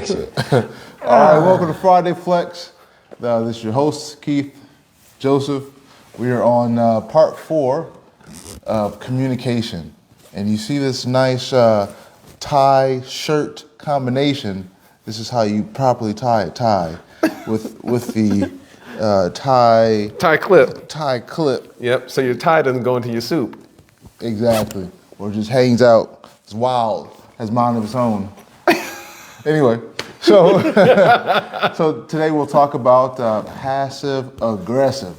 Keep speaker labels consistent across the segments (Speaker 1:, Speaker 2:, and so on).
Speaker 1: All right, welcome to Friday Flex. This is your host, Keith Joseph. We are on part 4 of communication. And you see this nice tie shirt combination. This is how you properly tie a tie with the
Speaker 2: Tie clip.
Speaker 1: tie clip.
Speaker 2: Yep. So your tie doesn't go into your soup.
Speaker 1: Exactly. Or just hangs out. It's wild. Has mind of its own. Anyway, so so today we'll talk about passive aggressive.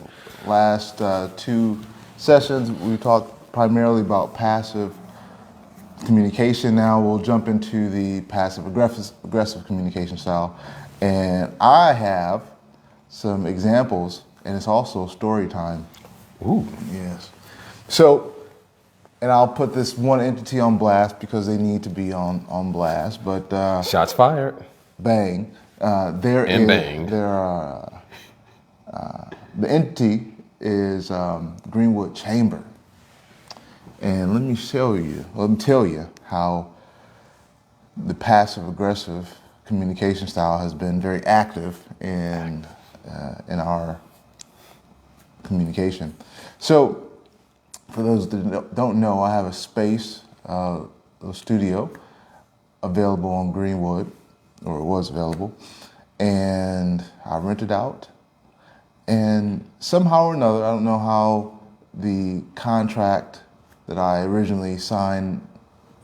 Speaker 1: Last 2 sessions we talked primarily about passive communication. Now we'll jump into the passive aggressive communication style, and I have some examples, and it's also story time.
Speaker 2: Ooh.
Speaker 1: Yes. So, and I'll put this one entity on blast because they need to be on blast. But
Speaker 2: Shots fired.
Speaker 1: bang,
Speaker 2: Bang.
Speaker 1: The entity is Greenwood Chamber, and let me tell you how the passive aggressive communication style has been very active in our communication. So, for those that don't know, I have a space, a studio, available on Greenwood, or it was available, and I rented out. And somehow or another, I don't know how the contract that I originally signed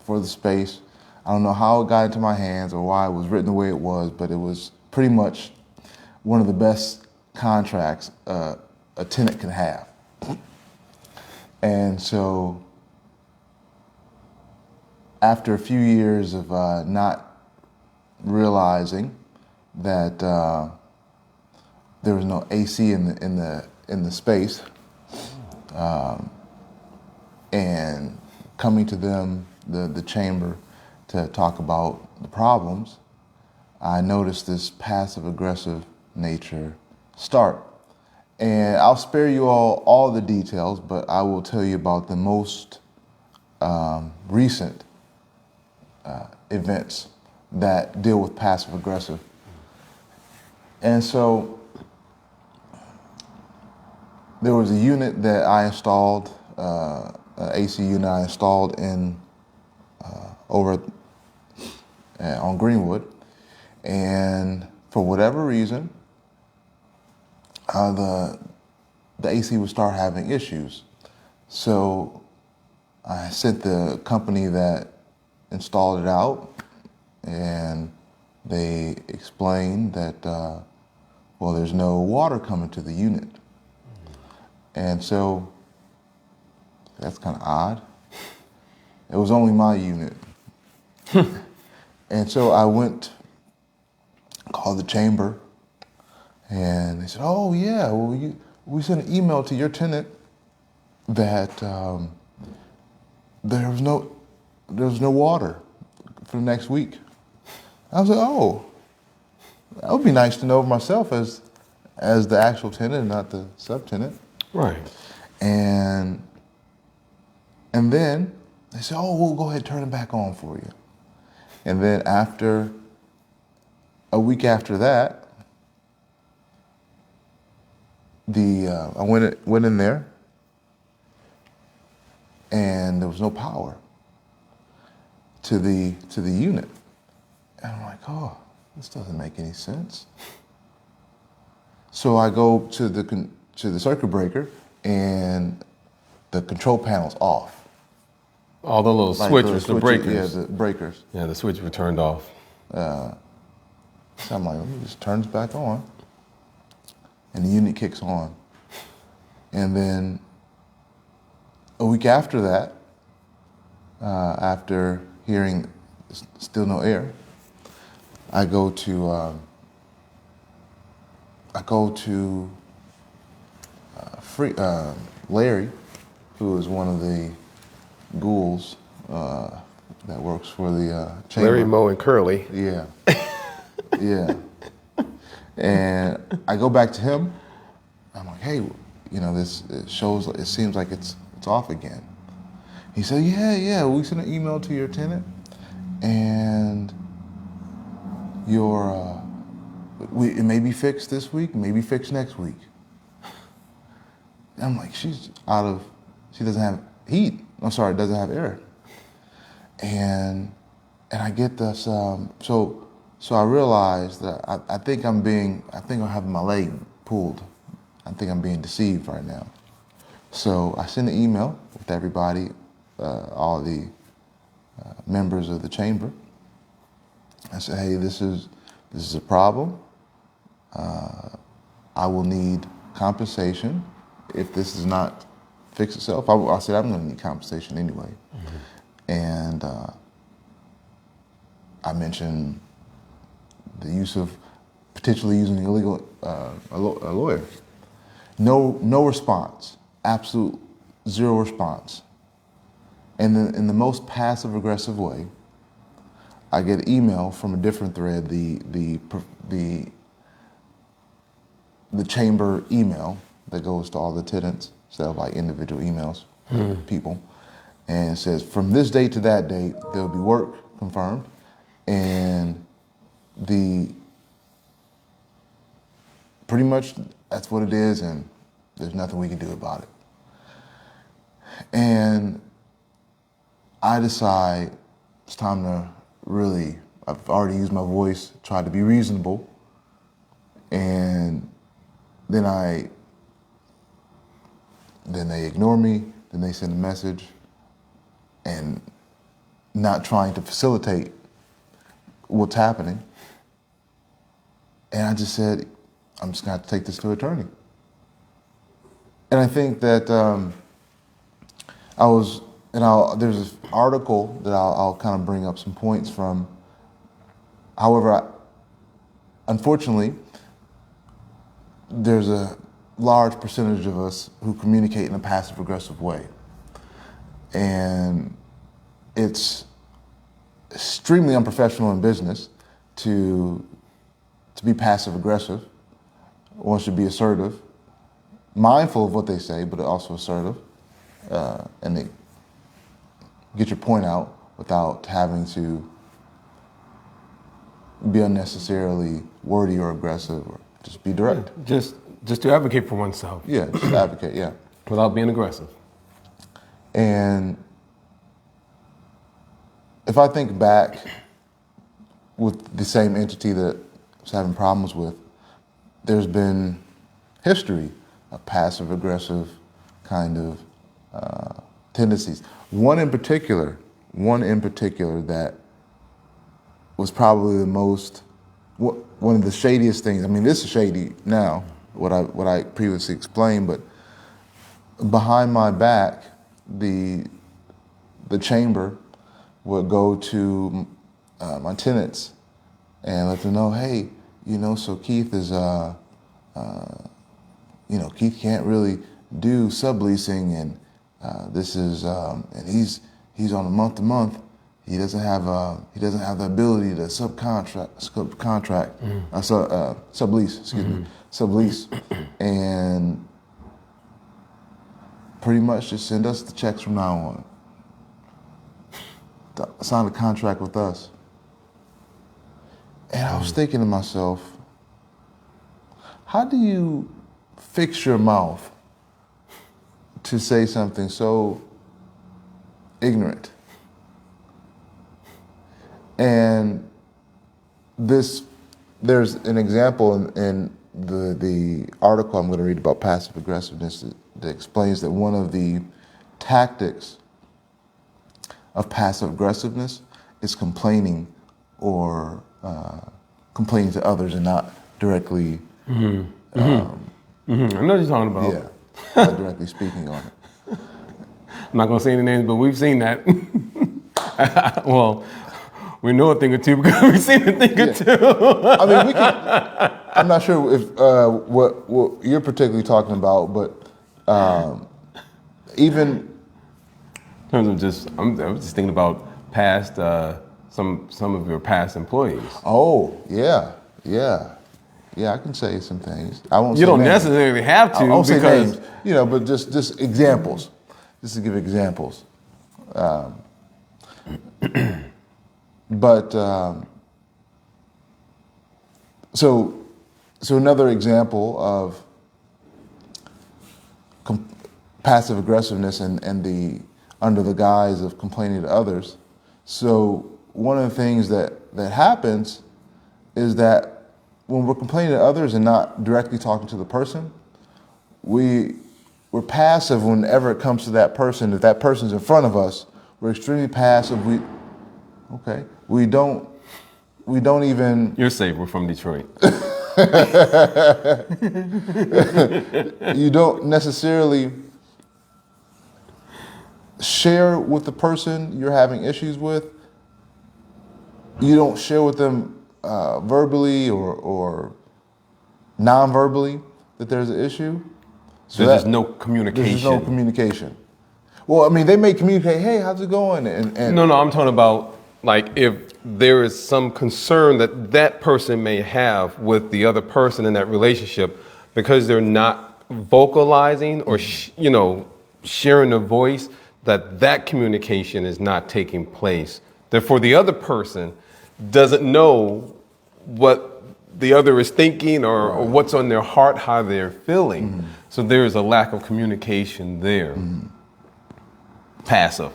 Speaker 1: for the space, I don't know how it got into my hands or why it was written the way it was, but it was pretty much one of the best contracts a tenant can have. And so after a few years of not realizing that there was no AC in the space, and coming to them, the chamber, to talk about the problems, I noticed this passive aggressive nature start. And I'll spare you all the details, but I will tell you about the most recent events that deal with passive aggressive. And so there was a unit that I installed, an AC unit I installed over on Greenwood, and for whatever reason, the AC would start having issues. So I sent the company that installed it out, and they explained that, well, there's no water coming to the unit. And so that's kind of odd. It was only my unit. And so I called the chamber, and they said, "Oh yeah, well we sent an email to your tenant that there was no water for the next week." I was like, "Oh, that would be nice to know myself as the actual tenant, and not the subtenant."
Speaker 2: Right.
Speaker 1: And then they said, "Oh, we'll go ahead and turn it back on for you." And then a week after that, I went in there, and there was no power to the unit. And I'm like, "Oh, this doesn't make any sense." So I go to the circuit breaker, and the control panel's off.
Speaker 2: All the little
Speaker 1: Like
Speaker 2: switches, the breakers.
Speaker 1: Yeah, the breakers.
Speaker 2: Yeah, the switch were turned off.
Speaker 1: So I'm like, let me just turn this back on. And the unit kicks on. And then a week after that, after hearing still no air, I go to Larry, who is one of the ghouls that works for the chamber.
Speaker 2: Larry, Moe, and Curly.
Speaker 1: Yeah. Yeah. And I go back to him. I'm like, "Hey, it seems like it's off again." He said, yeah, we sent an email to your tenant, and it may be fixed this week, maybe fixed next week. And I'm like, she doesn't have heat. I'm sorry, doesn't have air. And I get this, so I realized that I think I'm having my leg pulled. I think I'm being deceived right now. So I sent an email with everybody, all the members of the chamber. I said, hey, this is a problem. I will need compensation if this does not fix itself. I said I'm going to need compensation anyway. Mm-hmm. And I mentioned the use of potentially using illegal a lawyer. No response. Absolute zero response. And in the most passive aggressive way, I get an email from a different thread, the chamber email that goes to all the tenants instead of like individual emails, people, and it says from this date to that date there'll be work confirmed, and pretty much that's what it is, and there's nothing we can do about it. And I decide it's time to really, I've already used my voice, tried to be reasonable, and then they ignore me, then they send a message, and not trying to facilitate what's happening. And I just said, I'm just gonna have to take this to an attorney. And I think that there's this article that I'll kind of bring up some points from. However, unfortunately, there's a large percentage of us who communicate in a passive-aggressive way. And it's extremely unprofessional in business to be passive-aggressive. One should be assertive, mindful of what they say, but also assertive, and they get your point out without having to be unnecessarily wordy or aggressive, or just be direct.
Speaker 2: Just to advocate for oneself.
Speaker 1: Yeah, just advocate, yeah.
Speaker 2: Without being aggressive.
Speaker 1: And if I think back with the same entity that I was having problems with, there's been history of passive-aggressive kind of tendencies. One in particular that was probably one of the shadiest things. I mean, this is shady now, what I previously explained, but behind my back, the chamber would go to my tenants and let them know, hey, so Keith is, Keith can't really do subleasing, and this is, and he's on a month to month. He doesn't have the ability to sublease, and pretty much just send us the checks from now on. Sign a contract with us. And I was thinking to myself, how do you fix your mouth to say something so ignorant? And there's an example in the article I'm going to read about passive aggressiveness that explains that one of the tactics of passive aggressiveness is complaining or complaining to others and not directly.
Speaker 2: I know what you're talking about.
Speaker 1: Yeah, not directly speaking on it.
Speaker 2: I'm not going to say any names, but we've seen that. Well, we know a thing or two because we've seen a thing or two.
Speaker 1: I mean, I'm not sure if what you're particularly talking about, but even
Speaker 2: in terms of just, I was just thinking about past some of your past employees.
Speaker 1: Oh, yeah. I can say some things. I won't.
Speaker 2: You don't
Speaker 1: names.
Speaker 2: necessarily have to.
Speaker 1: I won't say
Speaker 2: because
Speaker 1: names, but just examples, just to give examples. But so another example of passive aggressiveness and the under the guise of complaining to others. So one of the things that happens is that when we're complaining to others and not directly talking to the person, we're passive whenever it comes to that person. If that person's in front of us, we're extremely passive. We don't even.
Speaker 2: You're safe. We're from Detroit.
Speaker 1: You don't necessarily share with the person you're having issues with. You don't share with them verbally or non-verbally that there's an issue.
Speaker 2: So there's no communication.
Speaker 1: There's no communication. Well, I mean, they may communicate, hey, how's it going? And
Speaker 2: No, I'm talking about like if there is some concern that person may have with the other person in that relationship because they're not vocalizing or, sharing a voice, that communication is not taking place. Therefore, the other person doesn't know what the other is thinking or what's on their heart, how they're feeling. Mm-hmm. So there is a lack of communication there. Mm-hmm. Passive.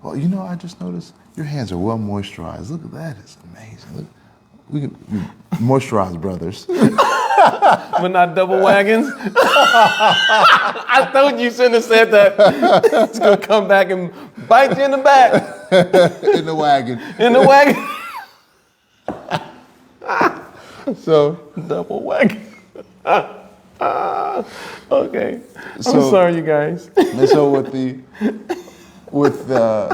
Speaker 1: Well, I just noticed your hands are well moisturized. Look at that. It's amazing. Look, we can moisturize, brothers.
Speaker 2: But not double wagons? I thought you shouldn't have said that. It's going to come back and bite you in the back.
Speaker 1: In the wagon.
Speaker 2: In the wagon.
Speaker 1: So
Speaker 2: double wagon. Okay. I'm sorry, you guys.
Speaker 1: And so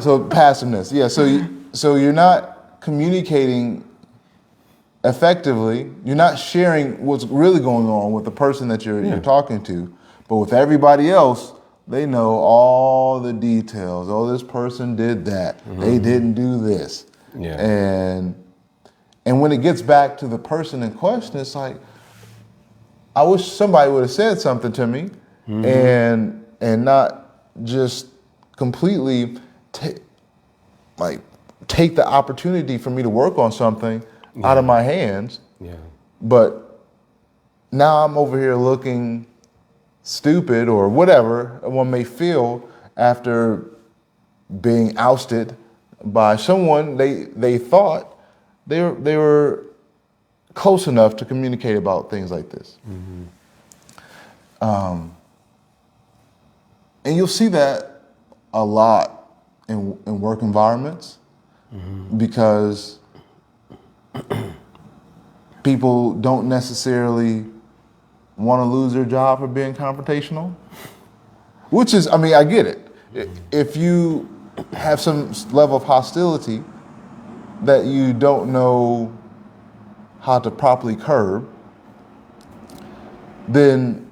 Speaker 1: so passiveness, yeah. So you're not communicating effectively. You're not sharing what's really going on with the person that you're talking to. But with everybody else, they know all the details. Oh, this person did that. Mm-hmm. They didn't do this.
Speaker 2: Yeah.
Speaker 1: And when it gets back to the person in question, it's like, I wish somebody would have said something to me, mm-hmm. and not just completely take the opportunity for me to work on something out of my hands.
Speaker 2: Yeah.
Speaker 1: But now I'm over here looking stupid or whatever one may feel after being ousted by someone they thought they were close enough to communicate about things like this. Mm-hmm. And you'll see that a lot in work environments, mm-hmm. because people don't necessarily want to lose their job for being confrontational, which is, I get it. Mm-hmm. If you have some level of hostility that you don't know how to properly curb, then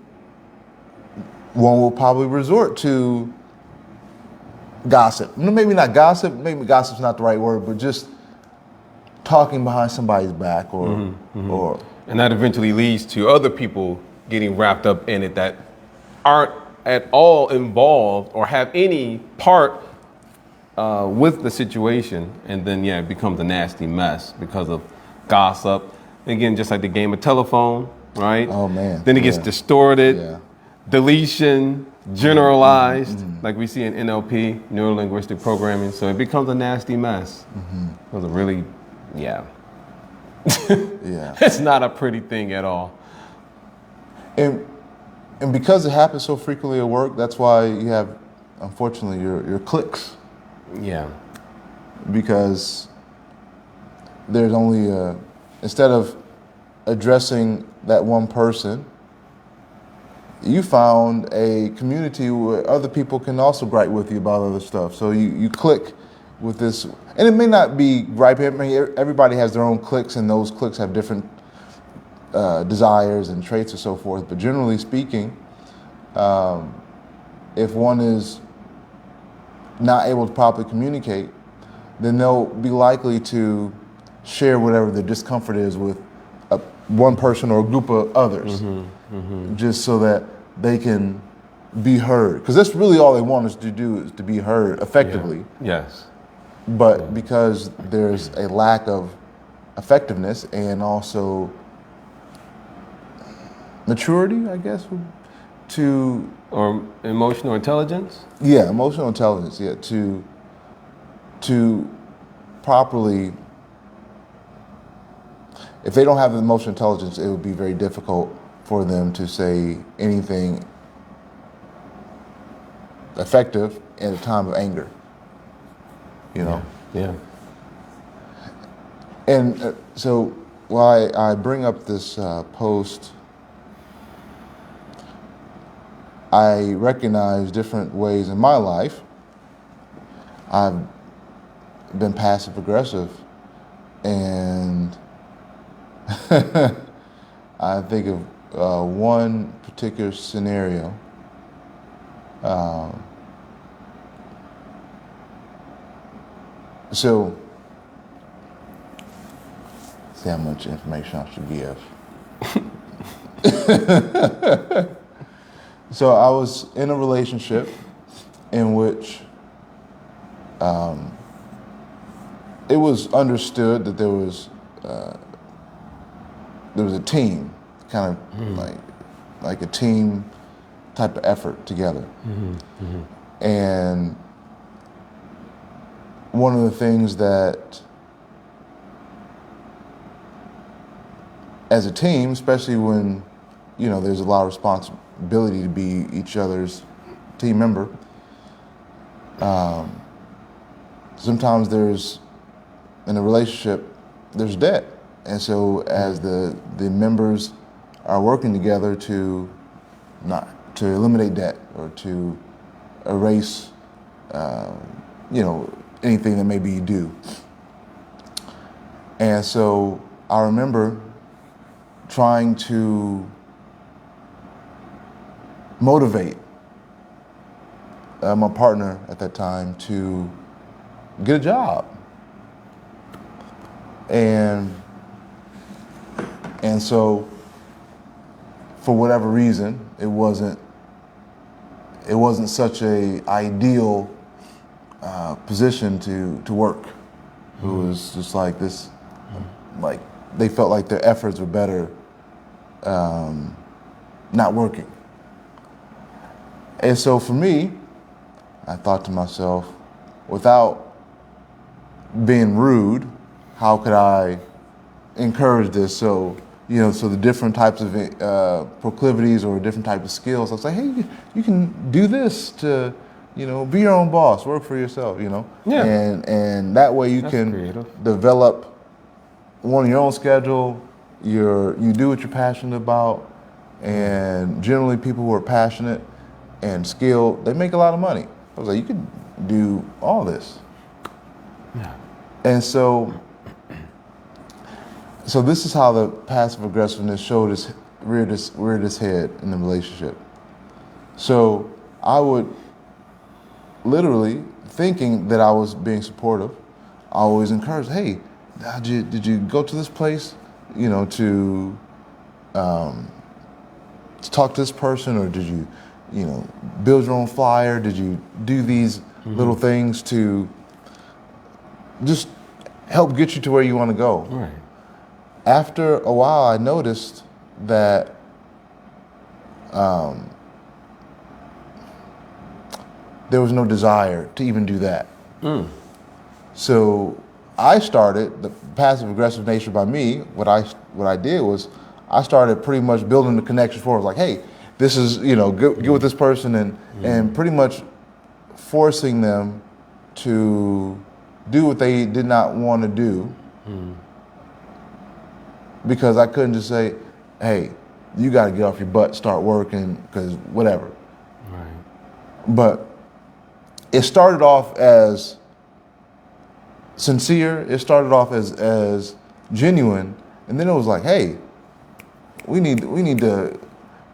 Speaker 1: one will probably resort to gossip. Maybe not gossip, maybe gossip's not the right word, but just talking behind somebody's back or
Speaker 2: mm-hmm.
Speaker 1: or
Speaker 2: and that eventually leads to other people getting wrapped up in it that aren't at all involved or have any part with the situation, and then it becomes a nasty mess because of gossip. Again, just like the game of telephone, right?
Speaker 1: Oh man.
Speaker 2: Then it gets distorted, deletion, generalized, like we see in NLP, neuro-linguistic programming. So it becomes a nasty mess. Mm-hmm. It was a really, it's not a pretty thing at all.
Speaker 1: And because it happens so frequently at work, that's why you have, unfortunately, your cliques.
Speaker 2: Yeah.
Speaker 1: Because there's only instead of addressing that one person, you found a community where other people can also gripe with you about other stuff. So you click with this, and it may not be griping. Everybody has their own cliques, and those cliques have different desires and traits and so forth. But generally speaking, if one is not able to properly communicate, then they'll be likely to share whatever their discomfort is with one person or a group of others, just so that they can be heard. Because that's really all they want us to do, is to be heard effectively.
Speaker 2: Yeah. Yes.
Speaker 1: But because there's a lack of effectiveness and also maturity, I guess, to
Speaker 2: Or emotional intelligence?
Speaker 1: yeah, emotional intelligence, yeah, to properly. If they don't have the emotional intelligence, it would be very difficult for them to say anything effective in a time of anger. You know,
Speaker 2: Yeah.
Speaker 1: and so while I bring up this post, I recognize different ways in my life I've been passive aggressive, and I think of one particular scenario. So, see how much information I should give. So I was in a relationship in which it was understood that there was a team, kind of like a team type of effort together. And one of the things that, as a team, especially when there's a lot of responsibility to be each other's team member, sometimes in a relationship there's debt, and so as the members are working together to eliminate debt or to erase anything that maybe you do. And so I remember trying to motivate my partner at that time to get a job. And so for whatever reason, it wasn't such a ideal position to work. It was just like this, like they felt like their efforts were better not working. And so for me, I thought to myself, without being rude, how could I encourage this? So the different types of proclivities or different types of skills, I was like, hey, you can do this to, be your own boss, work for yourself,
Speaker 2: Yeah.
Speaker 1: And that way you
Speaker 2: That's
Speaker 1: can
Speaker 2: creative.
Speaker 1: develop on your own schedule. You do what you're passionate about, and generally people who are passionate and skilled, they make a lot of money. I was like, you could do all this.
Speaker 2: Yeah.
Speaker 1: And so this is how the passive aggressiveness reared its head in the relationship. So I would literally, thinking that I was being supportive, I always encourage, hey, did you go to this place, to talk to this person, or did you, build your own flyer? Did you do these little things to just help get you to where you want to go?
Speaker 2: Right.
Speaker 1: After a while, I noticed that there was no desire to even do that. So I started the passive aggressive nature by me. What I did was I started pretty much building the connection for it. Like, hey, this is get with this person and pretty much forcing them to do what they did not want to do. Because I couldn't just say, hey, you got to get off your butt, start working, because whatever.
Speaker 2: Right.
Speaker 1: But it started off as sincere. It started off as genuine, and then it was like, hey, we need to,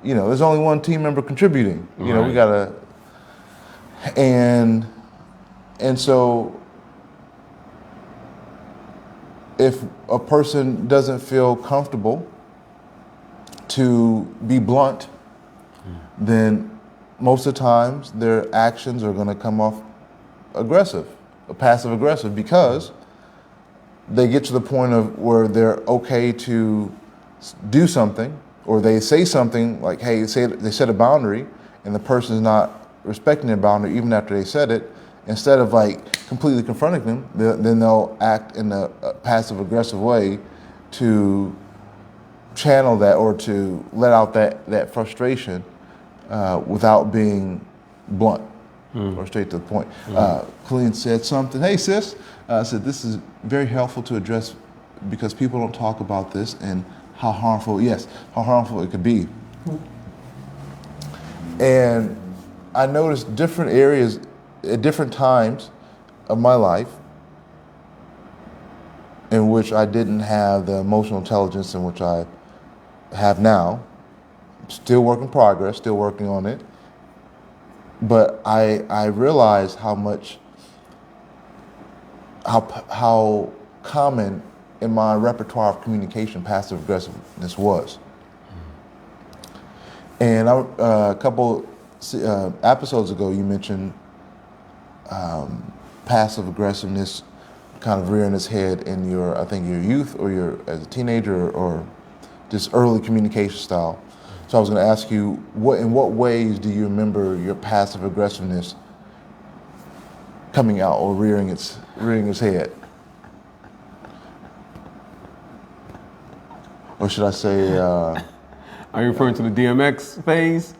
Speaker 1: there's only one team member contributing. We
Speaker 2: Right.
Speaker 1: gotta, and so if a person doesn't feel comfortable to be blunt, then most of the times their actions are going to come off aggressive, passive aggressive, because they get to the point of where they're okay to do something or they say something like, hey, they set a boundary, and the person is not respecting their boundary even after they said it. Instead of like completely confronting them, then they'll act in a passive aggressive way to channel that or to let out that frustration without being blunt or straight to the point. Colleen said something, hey sis, said this is very helpful to address because people don't talk about this and how harmful it could be. And I noticed different areas at different times of my life in which I didn't have the emotional intelligence in which I have now. Still work in progress, still working on it. But I realized how common in my repertoire of communication passive aggressiveness was. And a couple episodes ago, you mentioned passive aggressiveness kind of rearing its head in your youth or as a teenager or just early communication style. So I was going to ask you, in what ways do you remember your passive aggressiveness coming out or rearing its head? Or should I say?
Speaker 2: Are you referring to the DMX phase?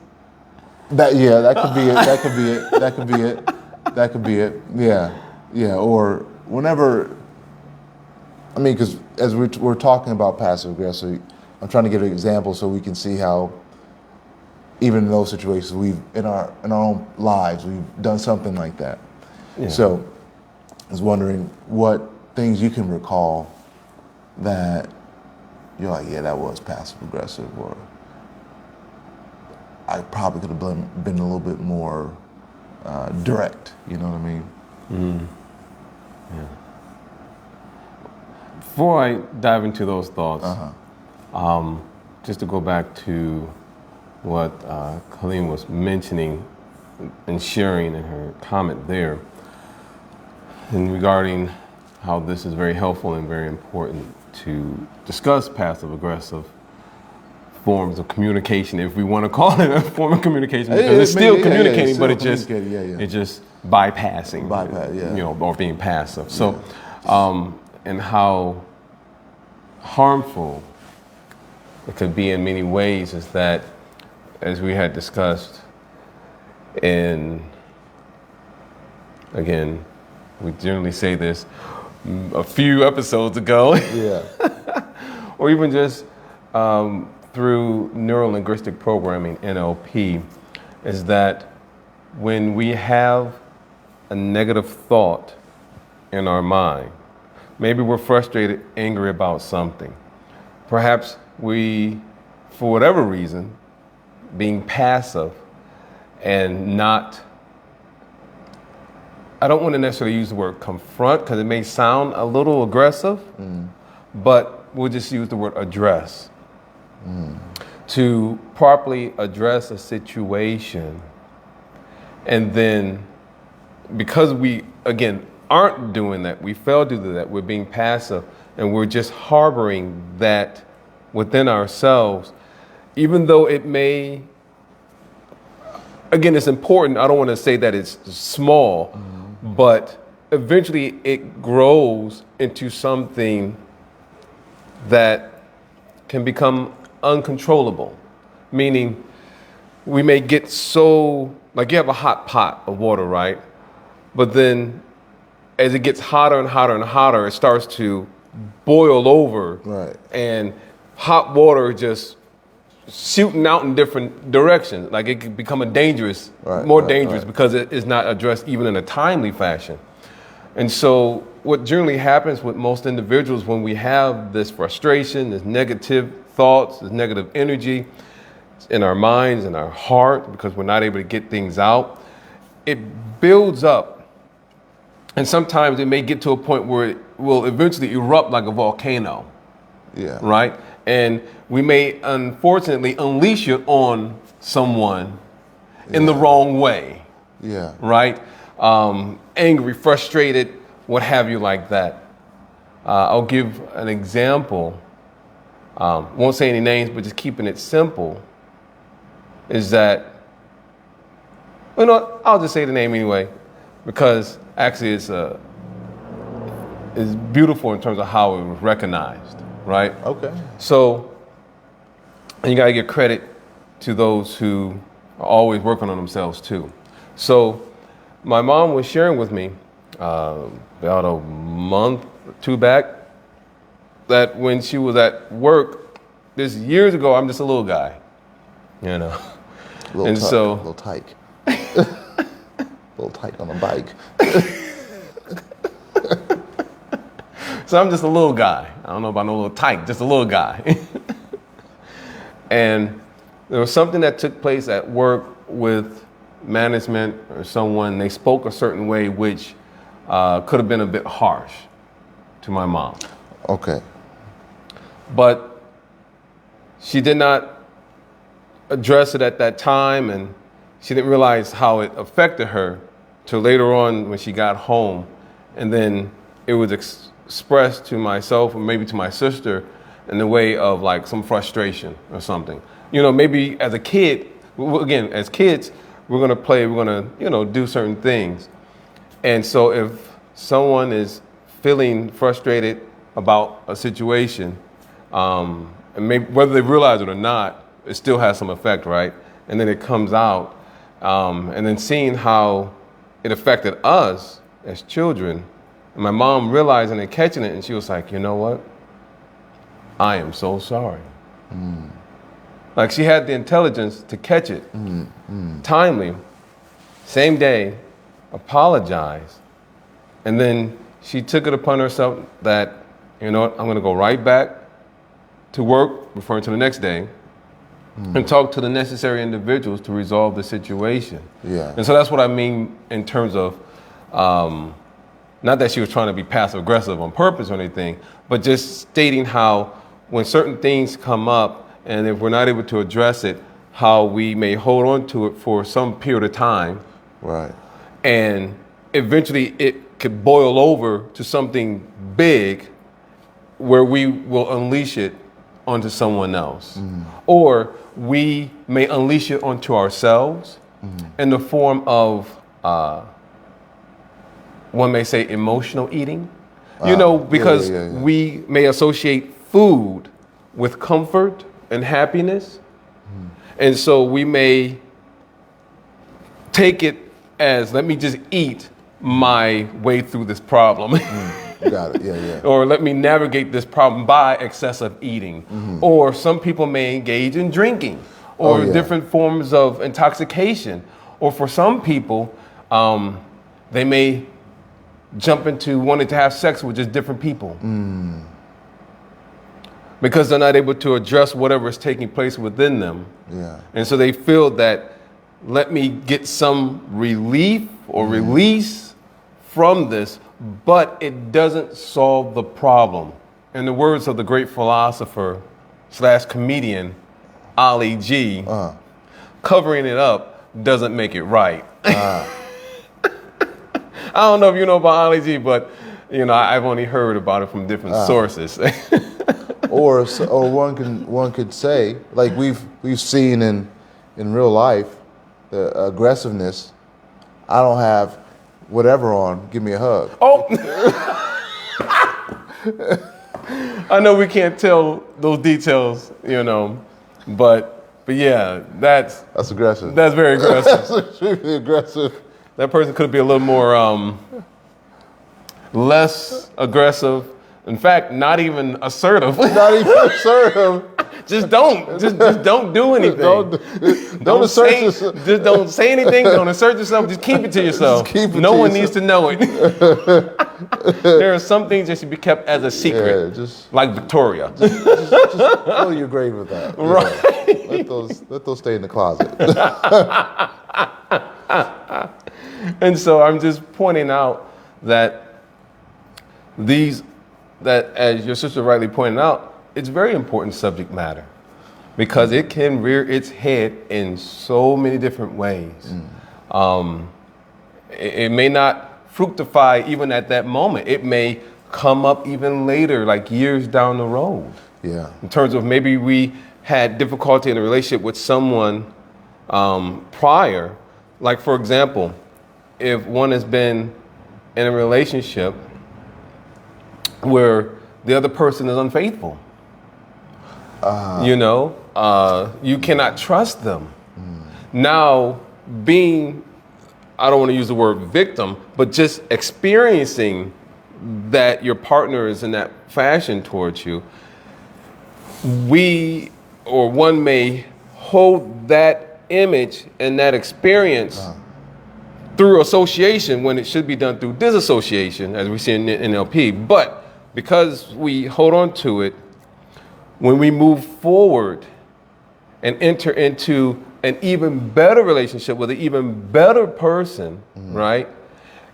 Speaker 1: That could be it. That could be it. That could be it. That could be it. Yeah. Or whenever. I mean, because as we're talking about passive aggressive, I'm trying to give an example so we can see how, even in those situations, we've in our own lives we've done something like that. Yeah. So, I was wondering what things you can recall that you're like, yeah, that was passive aggressive, or I probably could have been a little bit more direct. You know what I mean?
Speaker 2: Mm-hmm. Yeah. Before I dive into those thoughts, just to go back to what Colleen was mentioning and sharing in her comment there, and regarding how this is very helpful and very important to discuss passive aggressive forms of communication, if we want to call it a form of communication, because it's still communicating, but it's just bypassing, or being passive. So, and how harmful it could be in many ways is that, as we had discussed again, we generally say this a few episodes ago, or even just through neuro-linguistic programming, NLP, is that when we have a negative thought in our mind, maybe we're frustrated, angry about something, perhaps we, for whatever reason, being passive and not, I don't want to necessarily use the word confront because it may sound a little aggressive, but we'll just use the word address. To properly address a situation, and then because we, again, aren't doing that, we fail to do that, we're being passive, and we're just harboring that within ourselves, even though it may, again, it's important, I don't want to say that it's small, but eventually it grows into something that can become uncontrollable, meaning we may get so, like you have a hot pot of water, right? But then as it gets hotter and hotter and hotter, it starts to boil over,
Speaker 1: right?
Speaker 2: And hot water just shooting out in different directions. Like it could become more dangerous because it is not addressed even in a timely fashion. And so what generally happens with most individuals when we have this frustration, this negative thoughts, this negative energy in our minds and our heart because we're not able to get things out, it builds up. And sometimes it may get to a point where it will eventually erupt like a volcano.
Speaker 1: Yeah.
Speaker 2: Right? And we may unfortunately unleash it on someone in the wrong way.
Speaker 1: Yeah.
Speaker 2: Right? Angry, frustrated, what have you like that. I'll give an example won't say any names, but just keeping it simple, is that, you know, I'll just say the name anyway, because actually it's beautiful in terms of how it was recognized, right?
Speaker 1: Okay.
Speaker 2: So, and you gotta give credit to those who are always working on themselves too. So, my mom was sharing with me about a month or two back that when she was at work, this years ago, I'm just a little guy, you know.
Speaker 1: Little tyke. Little tyke on a bike.
Speaker 2: So I'm just a little guy. I don't know about no little tyke, just a little guy. And there was something that took place at work with management or someone. They spoke a certain way, which could have been a bit harsh to my mom.
Speaker 1: Okay.
Speaker 2: But she did not address it at that time, and she didn't realize how it affected her till later on when she got home. And then it was expressed to myself or maybe to my sister in the way of like some frustration or something. You know, maybe as a kid, again, as kids, we're gonna play, we're gonna, you know, do certain things. And so if someone is feeling frustrated about a situation, and maybe whether they realize it or not, it still has some effect, right? And then it comes out, and then seeing how it affected us as children, and my mom realizing and catching it, and she was like, you know what? I am so sorry. Like she had the intelligence to catch it, timely, same day, apologize, and then she took it upon herself that, you know what, I'm gonna go right back to work, referring to the next day, and talk to the necessary individuals to resolve the situation.
Speaker 1: Yeah.
Speaker 2: And so that's what I mean in terms of, not that she was trying to be passive aggressive on purpose or anything, but just stating how when certain things come up and if we're not able to address it, how we may hold on to it for some period of time.
Speaker 1: Right.
Speaker 2: And eventually it could boil over to something big where we will unleash it onto someone else. Or we may unleash it onto ourselves in the form of, one may say, emotional eating. You know, because we may associate food with comfort and happiness. And so we may take it as, let me just eat my way through this problem.
Speaker 1: Got it. Yeah.
Speaker 2: Or let me navigate this problem by excessive eating. Or some people may engage in drinking or different forms of intoxication. Or for some people, they may jump into wanting to have sex with just different people. Because they're not able to address whatever is taking place within them.
Speaker 1: Yeah.
Speaker 2: And so they feel that, let me get some relief or release from this, but it doesn't solve the problem. In the words of the great philosopher / comedian, Ali G, covering it up doesn't make it right. I don't know if you know about Ali G, but you know, I've only heard about it from different sources.
Speaker 1: or one could say, like we've seen in real life, the aggressiveness. I don't have whatever on. Give me a hug.
Speaker 2: Oh, I know we can't tell those details, you know, but yeah, that's
Speaker 1: aggressive.
Speaker 2: That's very aggressive.
Speaker 1: That's extremely aggressive.
Speaker 2: That person could be a little more less aggressive. In fact, not even assertive.
Speaker 1: Not even assertive.
Speaker 2: Just don't do anything.
Speaker 1: Don't assert yourself.
Speaker 2: Just don't say anything. Don't assert yourself. Just keep it to yourself.
Speaker 1: Just keep it
Speaker 2: no
Speaker 1: to
Speaker 2: one
Speaker 1: yourself.
Speaker 2: needs to know it. There are some things that should be kept as a secret.
Speaker 1: Yeah, just
Speaker 2: like Victoria.
Speaker 1: Just fill your grave with that.
Speaker 2: Right.
Speaker 1: Let those stay in the closet.
Speaker 2: And so I'm just pointing out that as your sister rightly pointed out, it's very important subject matter because it can rear its head in so many different ways. It may not fructify even at that moment. It may come up even later, like years down the road.
Speaker 1: Yeah.
Speaker 2: In terms of maybe we had difficulty in a relationship with someone prior. Like, for example, if one has been in a relationship where the other person is unfaithful, you cannot trust them. Now, being, I don't want to use the word victim, but just experiencing that your partner is in that fashion towards you, one may hold that image and that experience through association when it should be done through disassociation, as we see in NLP. But because we hold on to it, when we move forward and enter into an even better relationship with an even better person, right?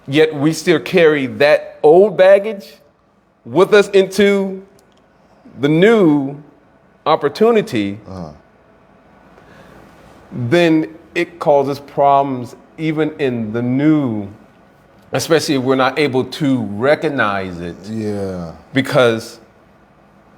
Speaker 2: Yet we still carry that old baggage with us into the new opportunity, then it causes problems even in the new, especially if we're not able to recognize it.
Speaker 1: Yeah.
Speaker 2: Because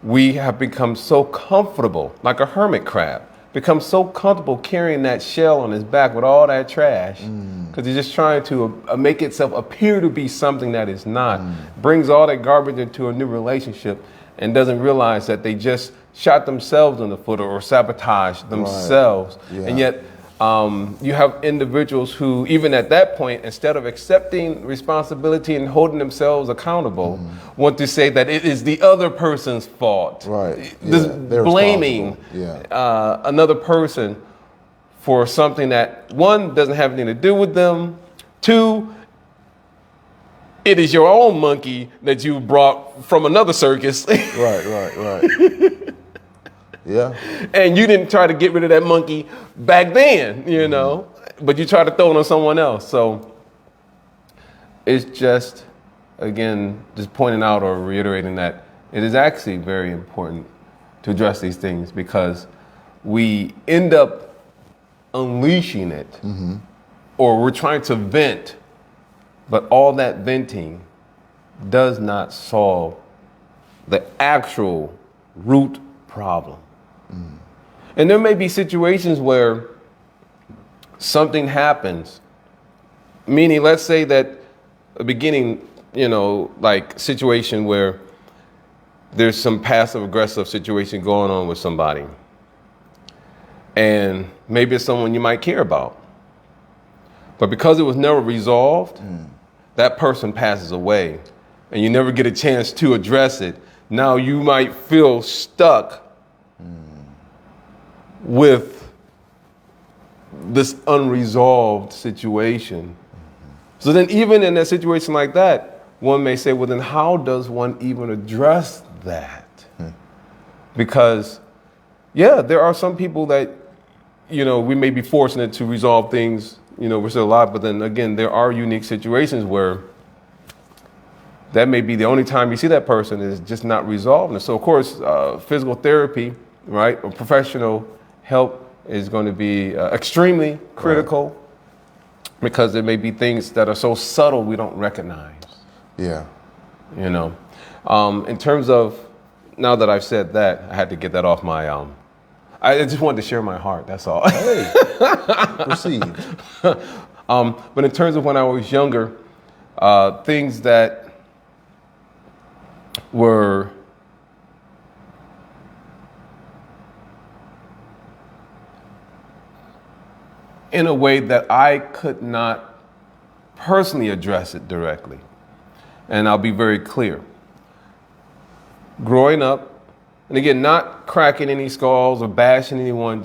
Speaker 2: we have become so comfortable, like a hermit crab, become so comfortable carrying that shell on his back with all that trash, because he's just trying to make itself appear to be something that is not. Brings all that garbage into a new relationship and doesn't realize that they just shot themselves in the foot or sabotaged themselves.
Speaker 1: Right. Yeah.
Speaker 2: And yet you have individuals who, even at that point, instead of accepting responsibility and holding themselves accountable, want to say that it is the other person's fault.
Speaker 1: Right.
Speaker 2: This
Speaker 1: They're
Speaker 2: blaming another person for something that, one, doesn't have anything to do with them. Two, it is your own monkey that you brought from another circus.
Speaker 1: Right. Yeah.
Speaker 2: And you didn't try to get rid of that monkey back then, but you tried to throw it on someone else. So it's just, again, just pointing out or reiterating that it is actually very important to address these things, because we end up unleashing it, or we're trying to vent, but all that venting does not solve the actual root problem. And there may be situations where something happens, meaning, let's say that a beginning, like situation where there's some passive aggressive situation going on with somebody, and maybe it's someone you might care about, but because it was never resolved, that person passes away and you never get a chance to address it. Now you might feel stuck with this unresolved situation. So then, even in a situation like that, one may say, well, then how does one even address that? Because, there are some people that, we may be fortunate to resolve things, we're still alive, but then again, there are unique situations where that may be the only time you see that person is just not resolved. And so, of course, physical therapy, right, or professional help is going to be extremely critical, because there may be things that are so subtle we don't recognize.
Speaker 1: Yeah.
Speaker 2: In terms of, now that I've said that, I had to get that off my, I just wanted to share my heart, that's all.
Speaker 1: Hey, proceed.
Speaker 2: But in terms of when I was younger, things that were in a way that I could not personally address it directly. And I'll be very clear. Growing up, and again, not cracking any skulls or bashing anyone,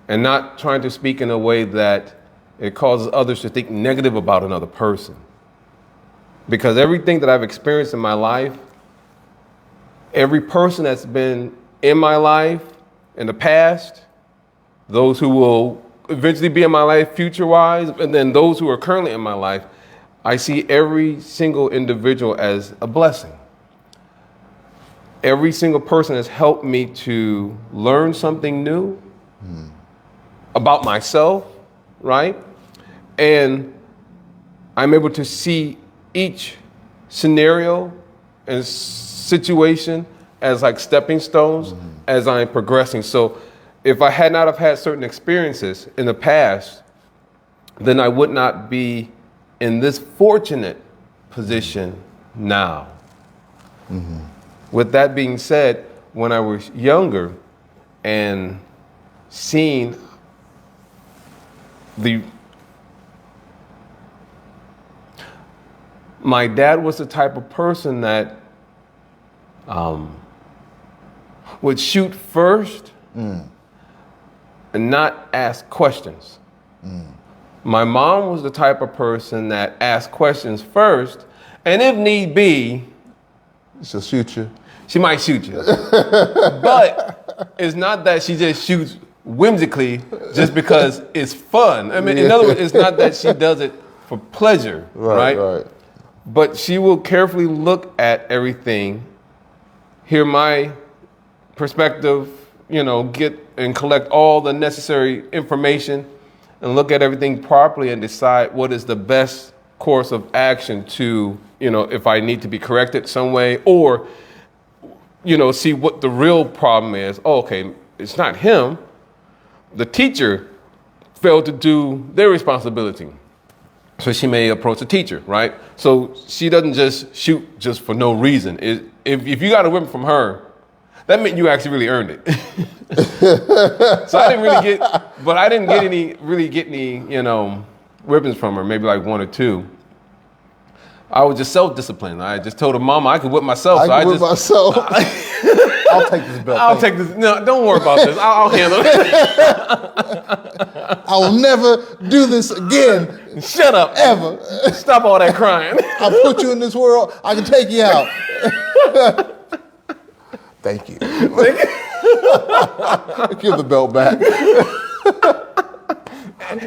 Speaker 2: and not trying to speak in a way that it causes others to think negative about another person. Because everything that I've experienced in my life, every person that's been in my life in the past, those who will eventually be in my life future-wise, and then those who are currently in my life, I see every single individual as a blessing. Every single person has helped me to learn something new about myself, right? And I'm able to see each scenario and situation as like stepping stones as I'm progressing. So if I had not have had certain experiences in the past, then I would not be in this fortunate position now. With that being said, when I was younger and seeing my dad was the type of person that would shoot first and not ask questions. My mom was the type of person that asked questions first, and if need be,
Speaker 1: She'll shoot you.
Speaker 2: she might shoot you. But it's not that she just shoots whimsically just because it's fun. I mean, in other words, it's not that she does it for pleasure, right? But she will carefully look at everything, hear my perspective, get and collect all the necessary information and look at everything properly and decide what is the best course of action to, if I need to be corrected some way, or, see what the real problem is. Oh, okay, it's not him. The teacher failed to do their responsibility. So she may approach the teacher, right? So she doesn't just shoot just for no reason. If you got a whipping from her, that meant you actually really earned it. So I didn't really get any, whippings from her, maybe like one or two. I was just self-disciplined. I just told her, Mama, I could whip myself.
Speaker 1: I can whip myself. I'll take this belt.
Speaker 2: I'll take this. No, don't worry about this. I'll handle it.
Speaker 1: I will never do this again.
Speaker 2: Shut up.
Speaker 1: Ever.
Speaker 2: Stop all that crying.
Speaker 1: I'll put you in this world. I can take you out. Thank you. Give the belt back.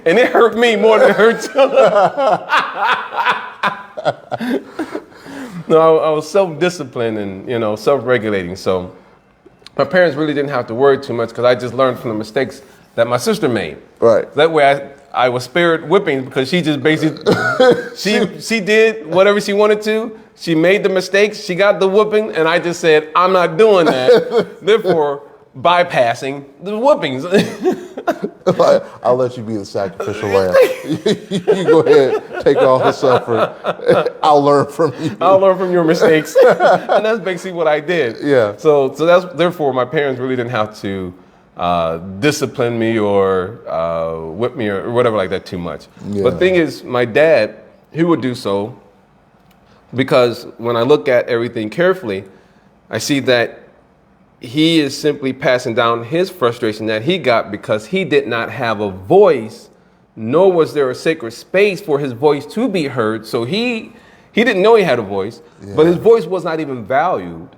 Speaker 2: And it hurt me more than it hurt you. No, I was self-disciplined and, self-regulating. So my parents really didn't have to worry too much because I just learned from the mistakes that my sister made.
Speaker 1: Right.
Speaker 2: That way I was spared whipping because she just basically, she did whatever she wanted to. She made the mistakes. She got the whooping. And I just said, I'm not doing that. Therefore, bypassing the whoopings.
Speaker 1: I'll let you be the sacrificial lamb. You go ahead, take all the suffering. I'll learn from you.
Speaker 2: I'll learn from your mistakes. And that's basically what I did.
Speaker 1: Yeah.
Speaker 2: So therefore my parents really didn't have to discipline me or whip me or whatever like that too much.
Speaker 1: Yeah.
Speaker 2: But the thing is, my dad, he would do so because when I look at everything carefully, I see that he is simply passing down his frustration that he got because he did not have a voice, nor was there a sacred space for his voice to be heard. So he didn't know he had a voice, but his voice was not even valued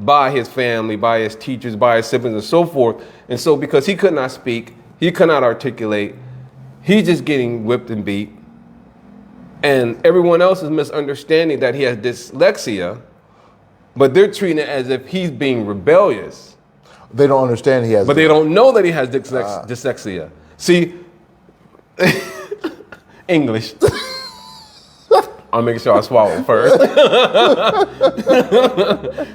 Speaker 2: by his family, by his teachers, by his siblings, and so forth. And so because he could not speak, he could not articulate, he's just getting whipped and beat. And everyone else is misunderstanding that he has dyslexia, but they're treating it as if he's being rebellious.
Speaker 1: They don't understand he has.
Speaker 2: But they don't know that he has dyslexia. See, English. I'll make sure I swallow first.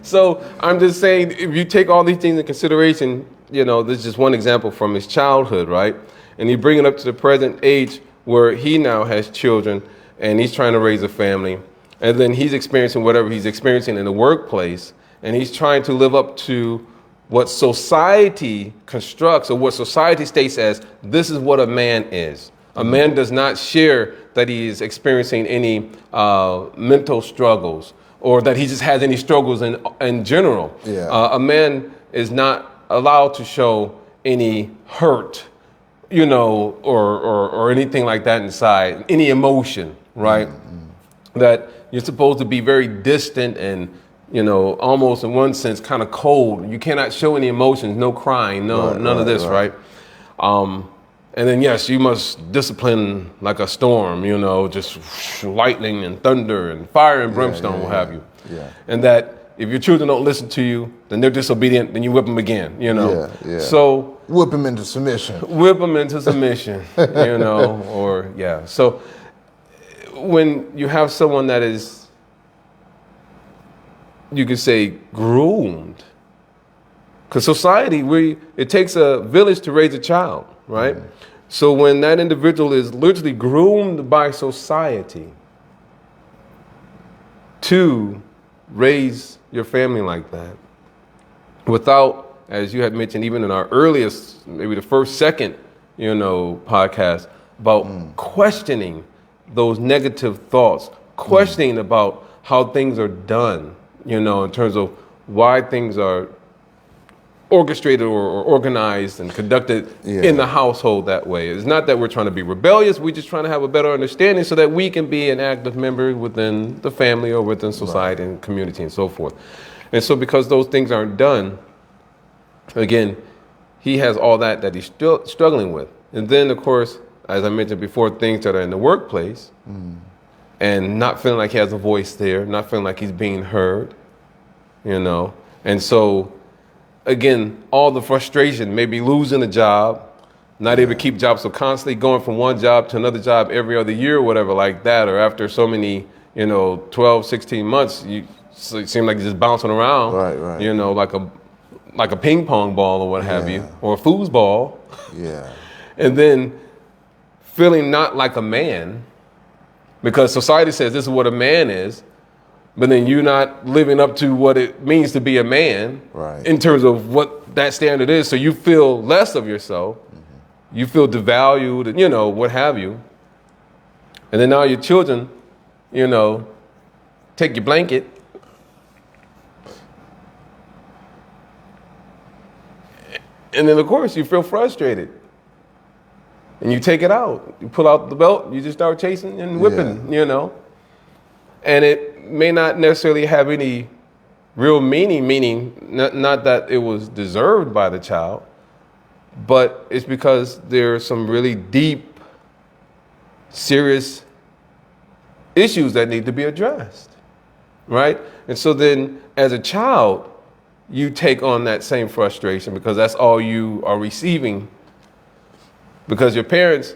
Speaker 2: So I'm just saying, if you take all these things in consideration, this is just one example from his childhood, right? And you bring it up to the present age where he now has children and he's trying to raise a family. And then he's experiencing whatever he's experiencing in the workplace. And he's trying to live up to what society constructs or what society states as this is what a man is. A man does not share that he is experiencing any mental struggles or that he just has any struggles in general.
Speaker 1: Yeah.
Speaker 2: A man is not allowed to show any hurt, or anything like that inside, any emotion, right? Mm-hmm. That you're supposed to be very distant and, almost in one sense kind of cold. You cannot show any emotions, no crying, none of this, right? And then, yes, you must discipline like a storm, just lightning and thunder and fire and brimstone, what have you.
Speaker 1: Yeah.
Speaker 2: And that if your children don't listen to you, then they're disobedient, then you whip them again,
Speaker 1: Yeah.
Speaker 2: So
Speaker 1: whip them into submission. So when you have someone that is
Speaker 2: you could say, groomed. Because society, it takes a village to raise a child, right? So when that individual is literally groomed by society to raise your family like that, without, as you had mentioned, even in our earliest, maybe the first, second, podcast, about questioning those negative thoughts, questioning about how things are done, in terms of why things are orchestrated or organized and conducted in the household that way. It's not that we're trying to be rebellious, we're just trying to have a better understanding so that we can be an active member within the family or within society and community and so forth. And so because those things aren't done, again, he has all that he's still struggling with. And then, of course, as I mentioned before, things that are in the workplace and not feeling like he has a voice there, not feeling like he's being heard, And so, again, all the frustration, maybe losing a job, not able to keep jobs, so constantly going from one job to another job every other year or whatever like that, or after so many, 12, 16 months, it seems like you're just bouncing around,
Speaker 1: right.
Speaker 2: like a ping pong ball or what have you, or a foosball.
Speaker 1: Yeah.
Speaker 2: And then feeling not like a man, because society says this is what a man is, but then you're not living up to what it means to be a man in terms of what that standard is. So you feel less of yourself. You feel devalued and, what have you. And then now your children, take your blanket and then, of course, you feel frustrated. And you take it out. You pull out the belt, you just start chasing and whipping, And it may not necessarily have any real meaning, not that it was deserved by the child, but it's because there's some really deep, serious issues that need to be addressed, right? And so then, as a child, you take on that same frustration because that's all you are receiving. Because your parents,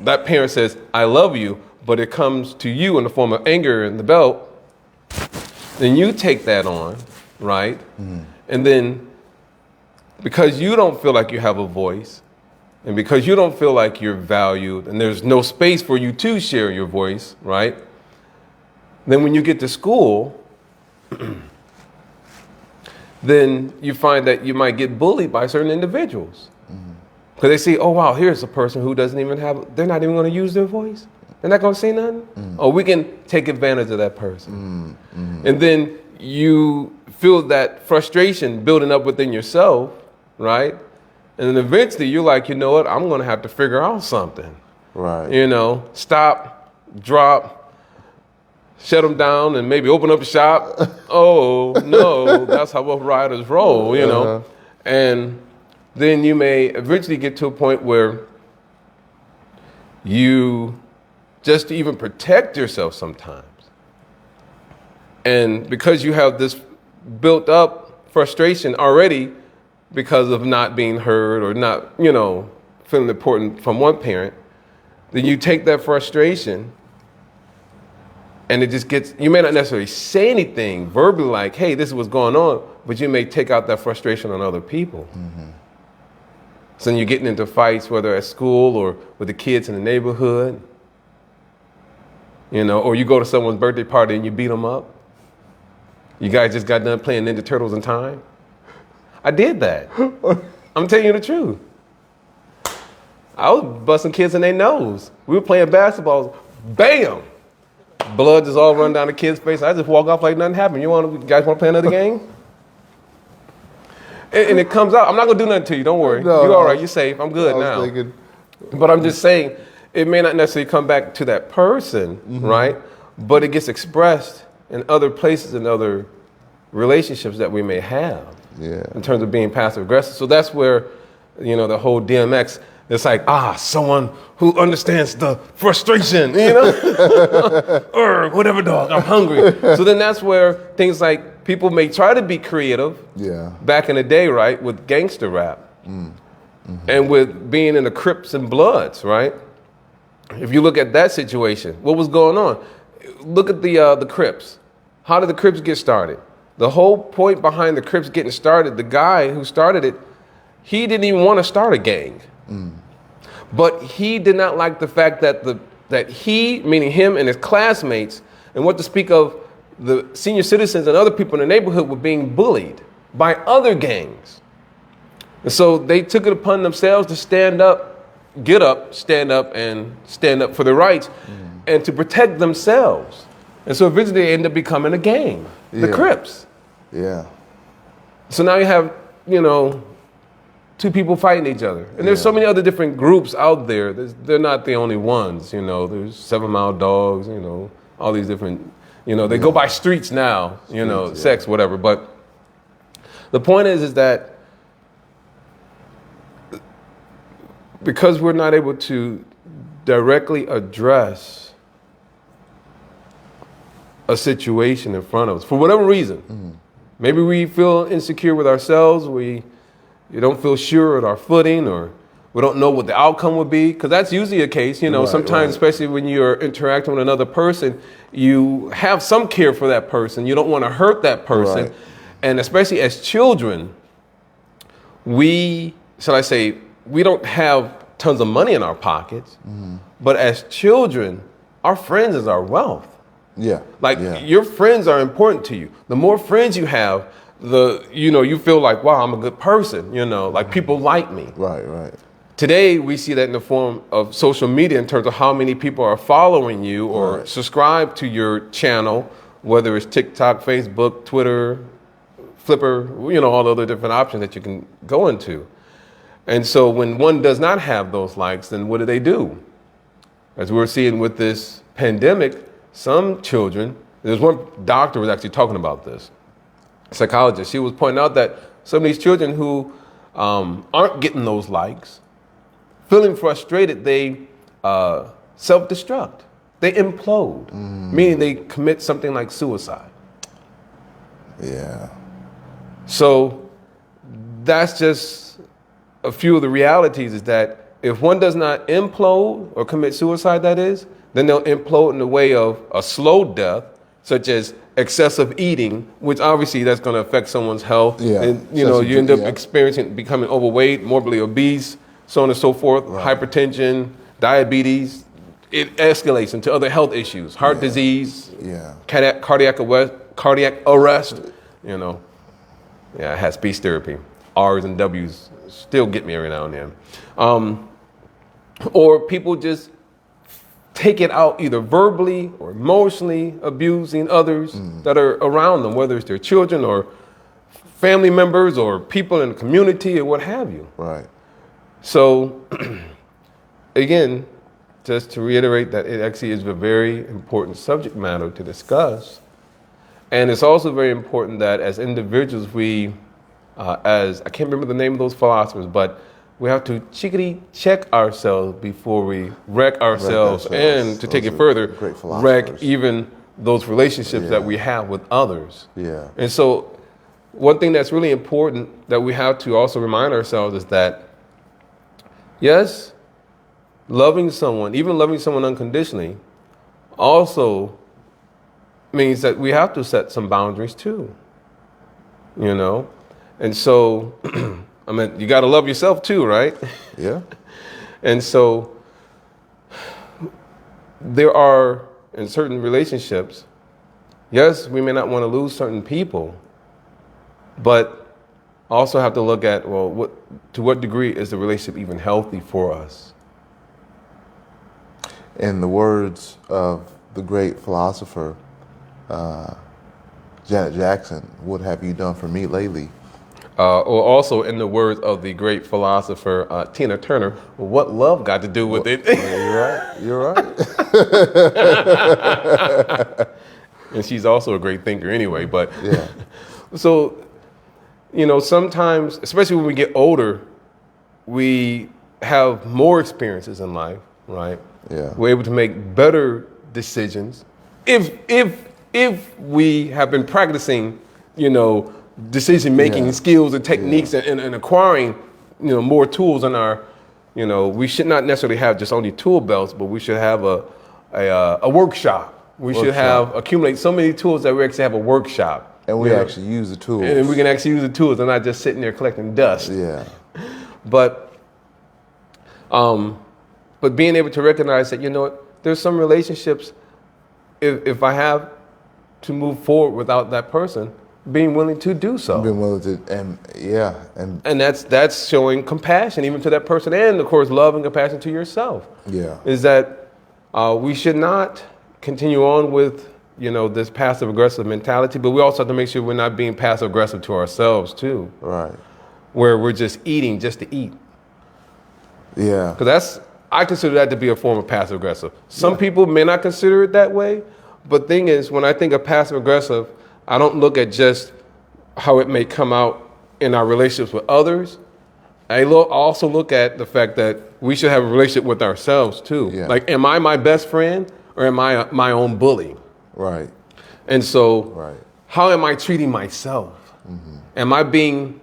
Speaker 2: that parent says, I love you, but it comes to you in the form of anger and the belt, then you take that on, right? And then because you don't feel like you have a voice, and because you don't feel like you're valued, and there's no space for you to share your voice, right? Then when you get to school, then you find that you might get bullied by certain individuals. Because they see, oh, wow, here's a person who they're not even going to use their voice. They're not going to say nothing. Oh, we can take advantage of that person. And then you feel that frustration building up within yourself, right? And then eventually you're like, you know what? I'm going to have to figure out something.
Speaker 1: Right.
Speaker 2: Stop, drop, shut them down, and maybe open up a shop. Oh, no, that's how Rough Riders roll, And then you may eventually get to a point where you just to even protect yourself sometimes. And because you have this built up frustration already because of not being heard or not, feeling important from one parent, then you take that frustration and it just gets, you may not necessarily say anything verbally like, hey, this is what's going on, but you may take out that frustration on other people. So then you're getting into fights, whether at school or with the kids in the neighborhood, or you go to someone's birthday party and you beat them up. You guys just got done playing Ninja Turtles in time. I did that. I'm telling you the truth. I was busting kids in their nose. We were playing basketball. Bam! Blood just all run down the kid's face. I just walk off like nothing happened. You guys want to play another game? And it comes out. I'm not going to do nothing to you. Don't worry. You're all right. You're safe. I'm good now. But I'm just saying, it may not necessarily come back to that person, right? But it gets expressed in other places and other relationships that we may have in terms of being passive aggressive. So that's where, the whole DMX, it's like, someone who understands the frustration, or whatever, dog, I'm hungry. So then that's where things like people may try to be creative back in the day, right, with gangster rap and with being in the Crips and Bloods, right? If you look at that situation, what was going on? Look at the Crips. How did the Crips get started? The whole point behind the Crips getting started, the guy who started it, he didn't even want to start a gang. But he did not like the fact that that he, meaning him and his classmates, and what to speak of the senior citizens and other people in the neighborhood, were being bullied by other gangs. And so they took it upon themselves to stand up, stand up for their rights and to protect themselves. And so eventually they end up becoming a gang, the Crips.
Speaker 1: Yeah.
Speaker 2: So now you have, two people fighting each other. And there's so many other different groups out there. They're not the only ones, There's 7 Mile Dogs, all these different, they go by streets now, sex, whatever. But the point is that because we're not able to directly address a situation in front of us, for whatever reason, maybe we feel insecure with ourselves, we don't feel sure at our footing, or we don't know what the outcome would be, because that's usually a case, sometimes, especially when you're interacting with another person, you have some care for that person. You don't want to hurt that person.
Speaker 1: Right.
Speaker 2: And especially as children, we don't have tons of money in our pockets, but as children, our friends is our wealth.
Speaker 1: Yeah.
Speaker 2: Your friends are important to you. The more friends you have, you feel like, wow, I'm a good person, like people like me.
Speaker 1: Right.
Speaker 2: Today, we see that in the form of social media in terms of how many people are following you or subscribe to your channel, whether it's TikTok, Facebook, Twitter, Flipper, all the other different options that you can go into. And so when one does not have those likes, then what do? As we're seeing with this pandemic, some children, there's one doctor was actually talking about this, psychologist. She was pointing out that some of these children who aren't getting those likes, feeling frustrated, they self-destruct. They implode, meaning they commit something like suicide.
Speaker 1: Yeah.
Speaker 2: So that's just a few of the realities, is that if one does not implode or commit suicide, then they'll implode in the way of a slow death, such as excessive eating, which obviously that's going to affect someone's health.
Speaker 1: Yeah.
Speaker 2: And, you end up becoming overweight, morbidly obese, so on and so forth, hypertension, diabetes. It escalates into other health issues, heart disease, cardiac arrest, Yeah, it has speech therapy. R's and W's still get me every now and then. Or people just take it out either verbally or emotionally abusing others that are around them, whether it's their children or family members or people in the community or what have you.
Speaker 1: Right.
Speaker 2: So, again, just to reiterate that it actually is a very important subject matter to discuss. And it's also very important that as individuals, we, I can't remember the name of those philosophers, but we have to check ourselves before we wreck ourselves. And to take it further, wreck even those relationships that we have with others.
Speaker 1: Yeah.
Speaker 2: And so one thing that's really important that we have to also remind ourselves is that, yes, loving someone, even loving someone unconditionally, also means that we have to set some boundaries too, And so, you got to love yourself too, right?
Speaker 1: Yeah.
Speaker 2: And so there are, in certain relationships, yes, we may not want to lose certain people, but also have to look at, to what degree is the relationship even healthy for us?
Speaker 1: In the words of the great philosopher, Janet Jackson, what have you done for me lately?
Speaker 2: Or also in the words of the great philosopher, Tina Turner, what love got to do with it?
Speaker 1: You're right.
Speaker 2: And she's also a great thinker anyway, but
Speaker 1: yeah.
Speaker 2: So, sometimes, especially when we get older, we have more experiences in life, right?
Speaker 1: Yeah.
Speaker 2: We're able to make better decisions if we have been practicing, decision-making skills and techniques and acquiring, more tools in our, we should not necessarily have just only tool belts, but we should have a workshop. We should accumulate so many tools that we actually have a workshop
Speaker 1: And we
Speaker 2: Yeah.
Speaker 1: actually use the tools.
Speaker 2: And we can actually use the tools and not just sitting there collecting dust.
Speaker 1: Yeah.
Speaker 2: But being able to recognize that, you know what, there's some relationships, if I have to move forward without that person, being willing to do so.
Speaker 1: Been willing to, and
Speaker 2: And that's showing compassion even to that person, and of course love and compassion to yourself.
Speaker 1: yeah.
Speaker 2: Is that we should not continue on with, you know, this passive aggressive mentality, but we also have to make sure we're not being passive aggressive to ourselves too,
Speaker 1: Right.
Speaker 2: where we're just eating just to eat.
Speaker 1: Yeah.
Speaker 2: Because I consider that to be a form of passive aggressive. Some people may not consider it that way, but thing is, when I think of passive aggressive, I don't look at just how it may come out in our relationships with others. I also look at the fact that we should have a relationship with ourselves too.
Speaker 1: Yeah.
Speaker 2: Like, am I my best friend or am I my own bully?
Speaker 1: Right.
Speaker 2: And so,
Speaker 1: Right.
Speaker 2: how am I treating myself?
Speaker 1: Mm-hmm.
Speaker 2: Am I being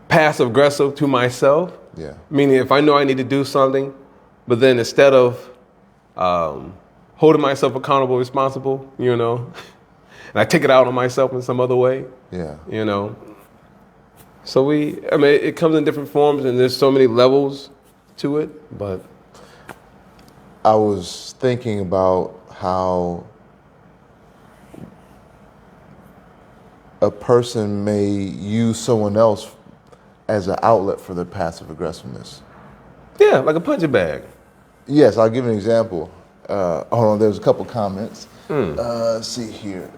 Speaker 2: passive aggressive to myself?
Speaker 1: Yeah.
Speaker 2: Meaning, if I know I need to do something, but then instead of holding myself accountable, responsible, you know, and I take it out on myself in some other way,
Speaker 1: Yeah.
Speaker 2: you know. So it comes in different forms, and there's so many levels to it, but
Speaker 1: I was thinking about how a person may use someone else as an outlet for their passive aggressiveness.
Speaker 2: yeah, like a punching bag.
Speaker 1: Yes, I'll give an example. Hold on, there's a couple comments. Let's see here.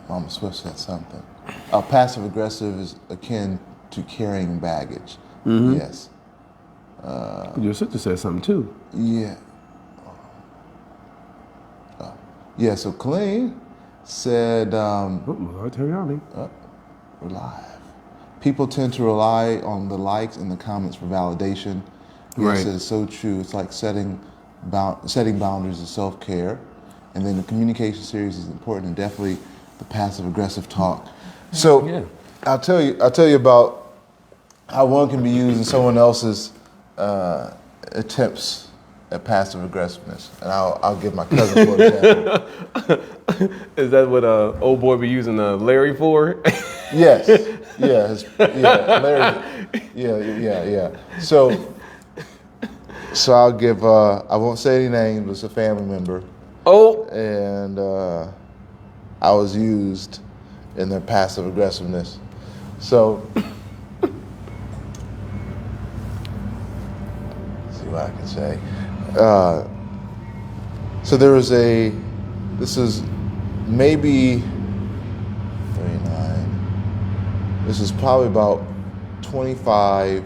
Speaker 1: Mama Swift said something. Passive aggressive is akin to carrying baggage. Yes.
Speaker 2: Your sister said something too.
Speaker 1: Yeah. Yeah, so Colleen said,
Speaker 2: Teriyaki.
Speaker 1: we're live. People tend to rely on the likes and the comments for validation.
Speaker 2: Right.
Speaker 1: Yes, it's so true. It's like setting boundaries of self-care. And then the communication series is important, and definitely the passive aggressive talk. So
Speaker 2: Yeah.
Speaker 1: I'll tell you about how one can be used in someone else's attempts at passive aggressiveness. And I'll give my cousin for example.
Speaker 2: Is that what old boy be using Larry for?
Speaker 1: Yes. Larry. Yeah. So I'll give. I won't say any names. But it's a family member,
Speaker 2: Oh,
Speaker 1: and I was used in their passive aggressiveness. So let's see what I can say. So there was this is maybe 39. This is probably about 25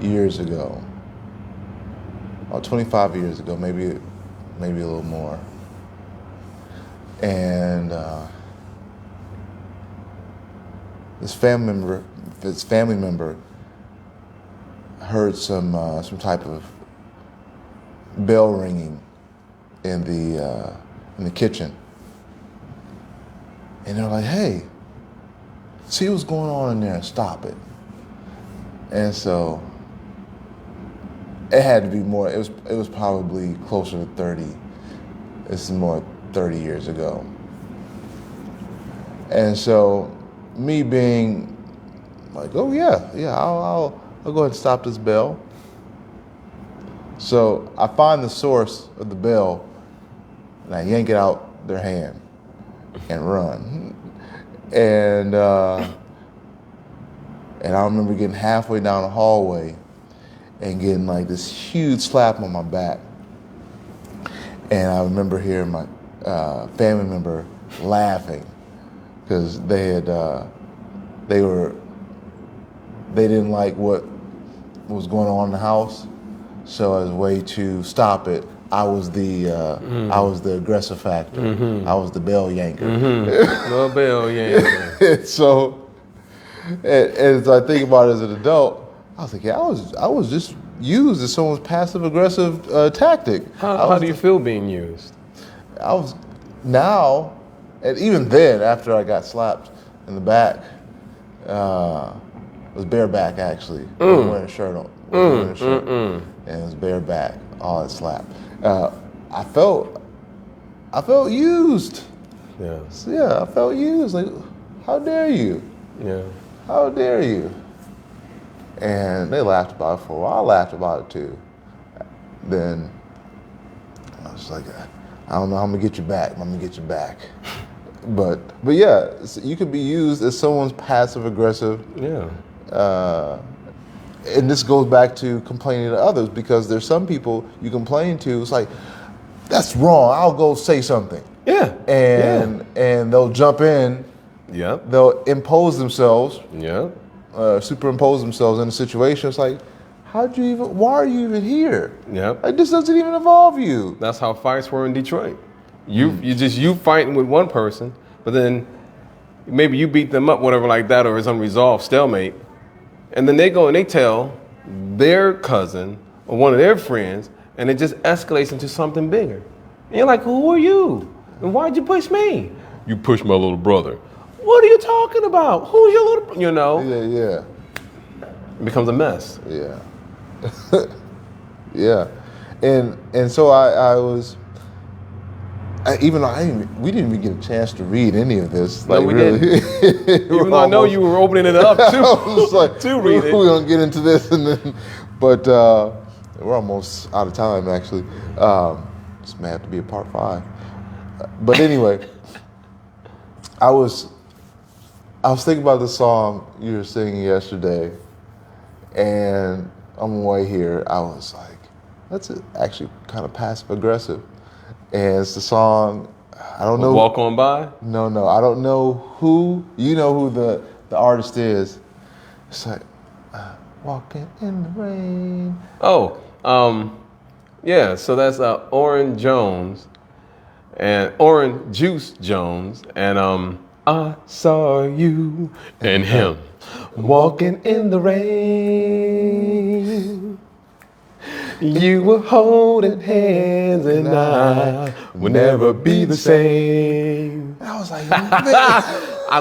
Speaker 1: years ago. About 25 years ago, maybe a little more. And this family member heard some type of bell ringing in the kitchen, and they're like, "Hey, see what's going on in there and stop it." And so it had to be more. It was probably closer to 30. This is more 30 years ago. And so me being like, "Oh yeah, I'll go ahead and stop this bell." So I find the source of the bell, and I yank it out their hand and run. And I remember getting halfway down the hallway and getting like this huge slap on my back. And I remember hearing my family member laughing because they didn't like what was going on in the house. So as a way to stop it, I was the aggressive factor. I was the bell yanker.
Speaker 2: no bell, yeah.
Speaker 1: So, and as I think about it as an adult, I was like, yeah, I was just used as someone's passive aggressive tactic.
Speaker 2: How do you feel being used?
Speaker 1: I was now, and even then, after I got slapped in the back, I was bareback actually. I was wearing a shirt on, wasn't wearing a shirt, and it was bare back. Oh, it slapped. I felt used.
Speaker 2: Yeah.
Speaker 1: So, yeah, I felt used. Like, how dare you?
Speaker 2: Yeah.
Speaker 1: How dare you? And they laughed about it for a while. I laughed about it too. Then I was like, I don't know how I'm gonna get you back. I'm gonna get you back. But yeah, so you could be used as someone's passive aggressive.
Speaker 2: Yeah.
Speaker 1: And this goes back to complaining to others, because there's some people you complain to. It's like, that's wrong. I'll go say something.
Speaker 2: Yeah.
Speaker 1: And they'll jump in.
Speaker 2: Yep.
Speaker 1: They'll impose themselves.
Speaker 2: Yep.
Speaker 1: Superimpose themselves in a situation. It's like, why are you even here?
Speaker 2: Yep.
Speaker 1: Like, this doesn't even involve you.
Speaker 2: That's how fights were in Detroit. You fighting with one person, but then maybe you beat them up, whatever like that, or it's unresolved stalemate, and then they go and they tell their cousin or one of their friends, and it just escalates into something bigger. And you're like, who are you? And why'd you push me? You pushed my little brother. What are you talking about? Who's your little brother? You know?
Speaker 1: Yeah.
Speaker 2: It becomes a mess.
Speaker 1: Yeah. Yeah. And so I was, even though we didn't even get a chance to read any of this.
Speaker 2: No,
Speaker 1: like,
Speaker 2: we
Speaker 1: really.
Speaker 2: didn't. Even though I know you were opening it up too.
Speaker 1: I was like,
Speaker 2: to read it.
Speaker 1: We're gonna get into this, and then, but we're almost out of time actually. This may have to be a part 5. But anyway, I was thinking about the song you were singing yesterday, and on my way here, I was like, that's actually kind of passive aggressive. And it's the song, I don't know.
Speaker 2: Walk On By?
Speaker 1: No, I don't know who, you know who the artist is. It's like, walking in the rain.
Speaker 2: Oh, yeah, so that's Orin Jones and Orin Juice Jones, and I saw you and him walking in the rain. You were holding hands, and I would never be the same.
Speaker 1: And I was like, man.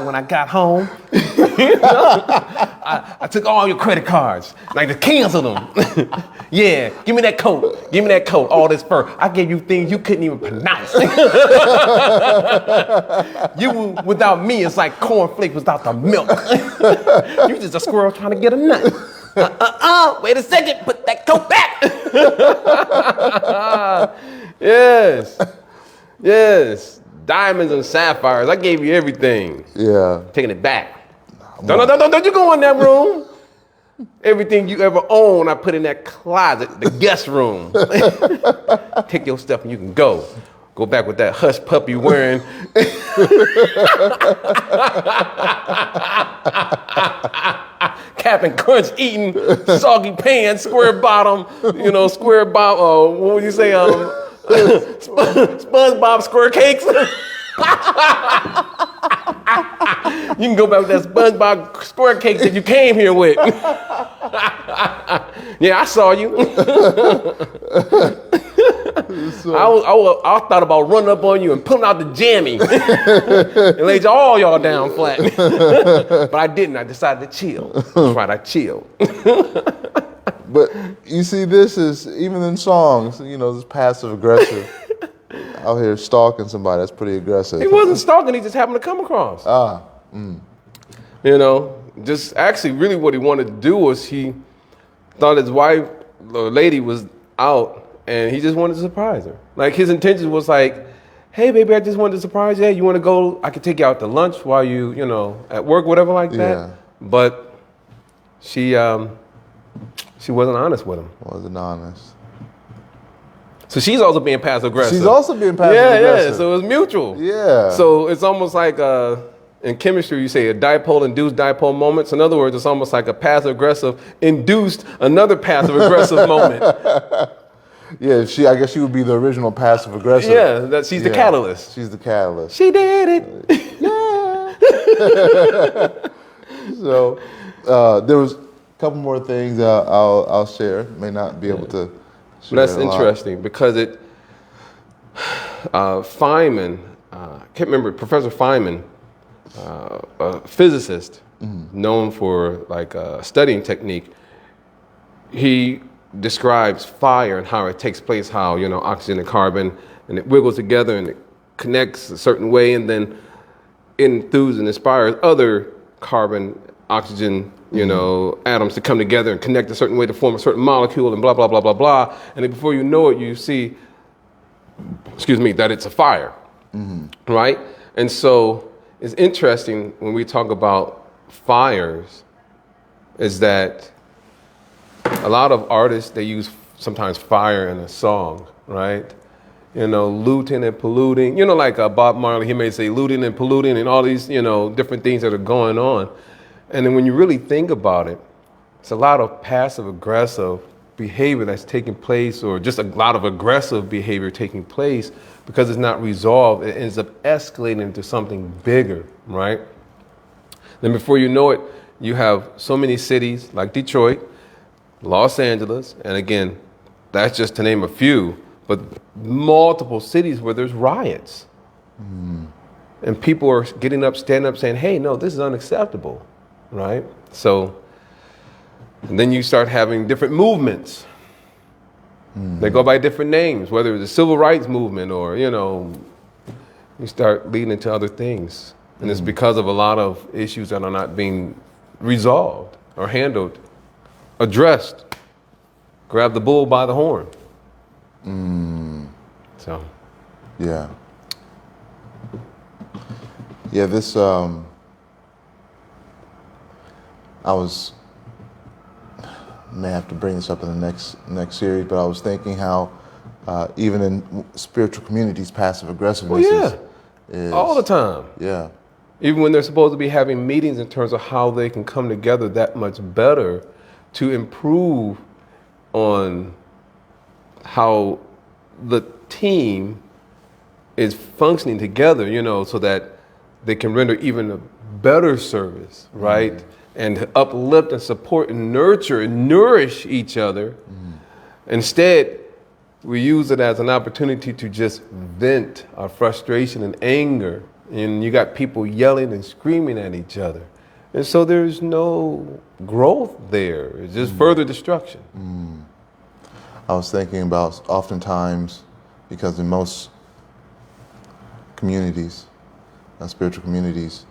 Speaker 2: When I got home, I took all your credit cards, like to cancel them. Yeah, give me that coat. Give me that coat. All this fur. I gave you things you couldn't even pronounce. You without me, it's like cornflakes without the milk. You just a squirrel trying to get a nut. Wait a second. Put that coat back. Yes. Diamonds and sapphires. I gave you everything.
Speaker 1: Yeah.
Speaker 2: Taking it back. Don't you go in that room. Everything you ever own, I put in that closet, the guest room. Take your stuff and you can go. Go back with that hush puppy wearing. Captain Crunch eating, soggy pants, square bottom, what would you say? SpongeBob square cakes. You can go back with that SpongeBob square cake that you came here with. Yeah, I saw you. I thought about running up on you and pulling out the jammy and laid all y'all down flat. But I didn't. I decided to chill. That's right, I chilled.
Speaker 1: But you see, this is, even in songs, this passive aggressive. Out here stalking somebody, that's pretty aggressive.
Speaker 2: He wasn't stalking, he just happened to come across. Just actually really what he wanted to do was he thought his wife, the lady, was out and he just wanted to surprise her. Like his intention was like, hey baby, I just wanted to surprise you. Hey, you want to go, I could take you out to lunch while you, at work, whatever like that.
Speaker 1: Yeah.
Speaker 2: But she wasn't honest with him.
Speaker 1: Wasn't honest.
Speaker 2: So she's also being passive aggressive.
Speaker 1: She's also being passive aggressive.
Speaker 2: Yeah, so it's mutual.
Speaker 1: Yeah.
Speaker 2: So it's almost like in chemistry, you say a dipole-induced dipole moment. So in other words, it's almost like a passive aggressive induced another passive aggressive moment.
Speaker 1: Yeah, I guess she would be the original passive aggressive.
Speaker 2: Yeah, she's the catalyst.
Speaker 1: She's the catalyst.
Speaker 2: She did it.
Speaker 1: Yeah. So there was a couple more things I'll share. May not be able to.
Speaker 2: That's interesting because Feynman, I can't remember, Professor Feynman, a physicist known for studying technique, he describes fire and how it takes place, how, oxygen and carbon, and it wiggles together and it connects a certain way, and then enthused and inspires other carbon, oxygen, atoms to come together and connect a certain way to form a certain molecule and blah, blah, blah, blah, blah. And then before you know it, you see, that it's a fire, right? And so it's interesting when we talk about fires is that a lot of artists, they use sometimes fire in a song, right? Looting and polluting, like Bob Marley, he may say looting and polluting and all these, different things that are going on. And then when you really think about it, it's a lot of passive aggressive behavior that's taking place, or just a lot of aggressive behavior taking place because it's not resolved. It ends up escalating into something bigger, right? Then before you know it, you have so many cities like Detroit, Los Angeles, and again, that's just to name a few, but multiple cities where there's riots. And people are getting up, standing up, saying, hey, no, this is unacceptable, right? So, and then you start having different movements. They go by different names, whether it's the civil rights movement or, you start leading into other things. And it's because of a lot of issues that are not being resolved or handled, addressed. Grab the bull by the horn. So.
Speaker 1: Yeah. Yeah, this, I may have to bring this up in the next series, but I was thinking how even in spiritual communities, passive aggressiveness is
Speaker 2: all the time.
Speaker 1: Yeah.
Speaker 2: Even when they're supposed to be having meetings in terms of how they can come together that much better to improve on how the team is functioning together, so that they can render even a better service, right? And uplift and support and nurture and nourish each other. Instead, we use it as an opportunity to just vent our frustration and anger. And you got people yelling and screaming at each other. And so there's no growth there. It's just further destruction.
Speaker 1: I was thinking about oftentimes, because in most communities, spiritual communities,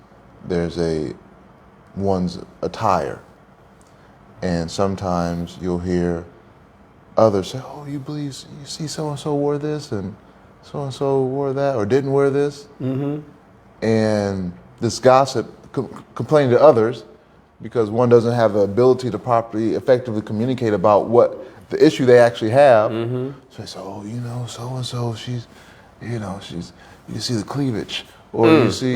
Speaker 1: there's one's attire. And sometimes you'll hear others say, oh, you see so-and-so wore this and so-and-so wore that or didn't wear this. And this gossip complaining to others because one doesn't have the ability to properly, effectively communicate about what the issue they actually have. So they say, oh, so-and-so, she's, you see the cleavage, or you see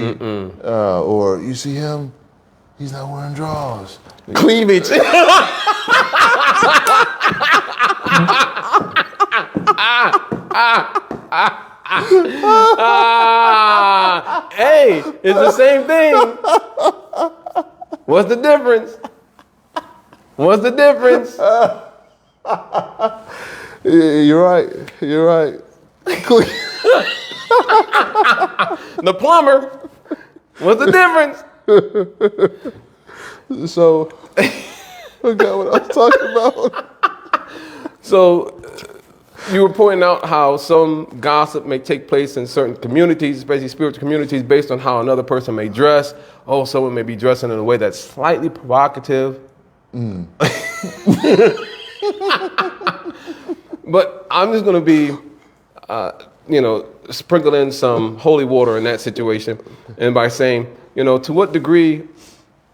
Speaker 1: him, he's not wearing drawers.
Speaker 2: Cleavage. Hey, it's the same thing. What's the difference?
Speaker 1: You're right.
Speaker 2: The plumber. What's the difference?
Speaker 1: So, I forgot what I was talking about.
Speaker 2: So, you were pointing out how some gossip may take place in certain communities, especially spiritual communities, based on how another person may dress. Oh, someone may be dressing in a way that's slightly provocative. But I'm just going to be, sprinkle in some holy water in that situation. And by saying, to what degree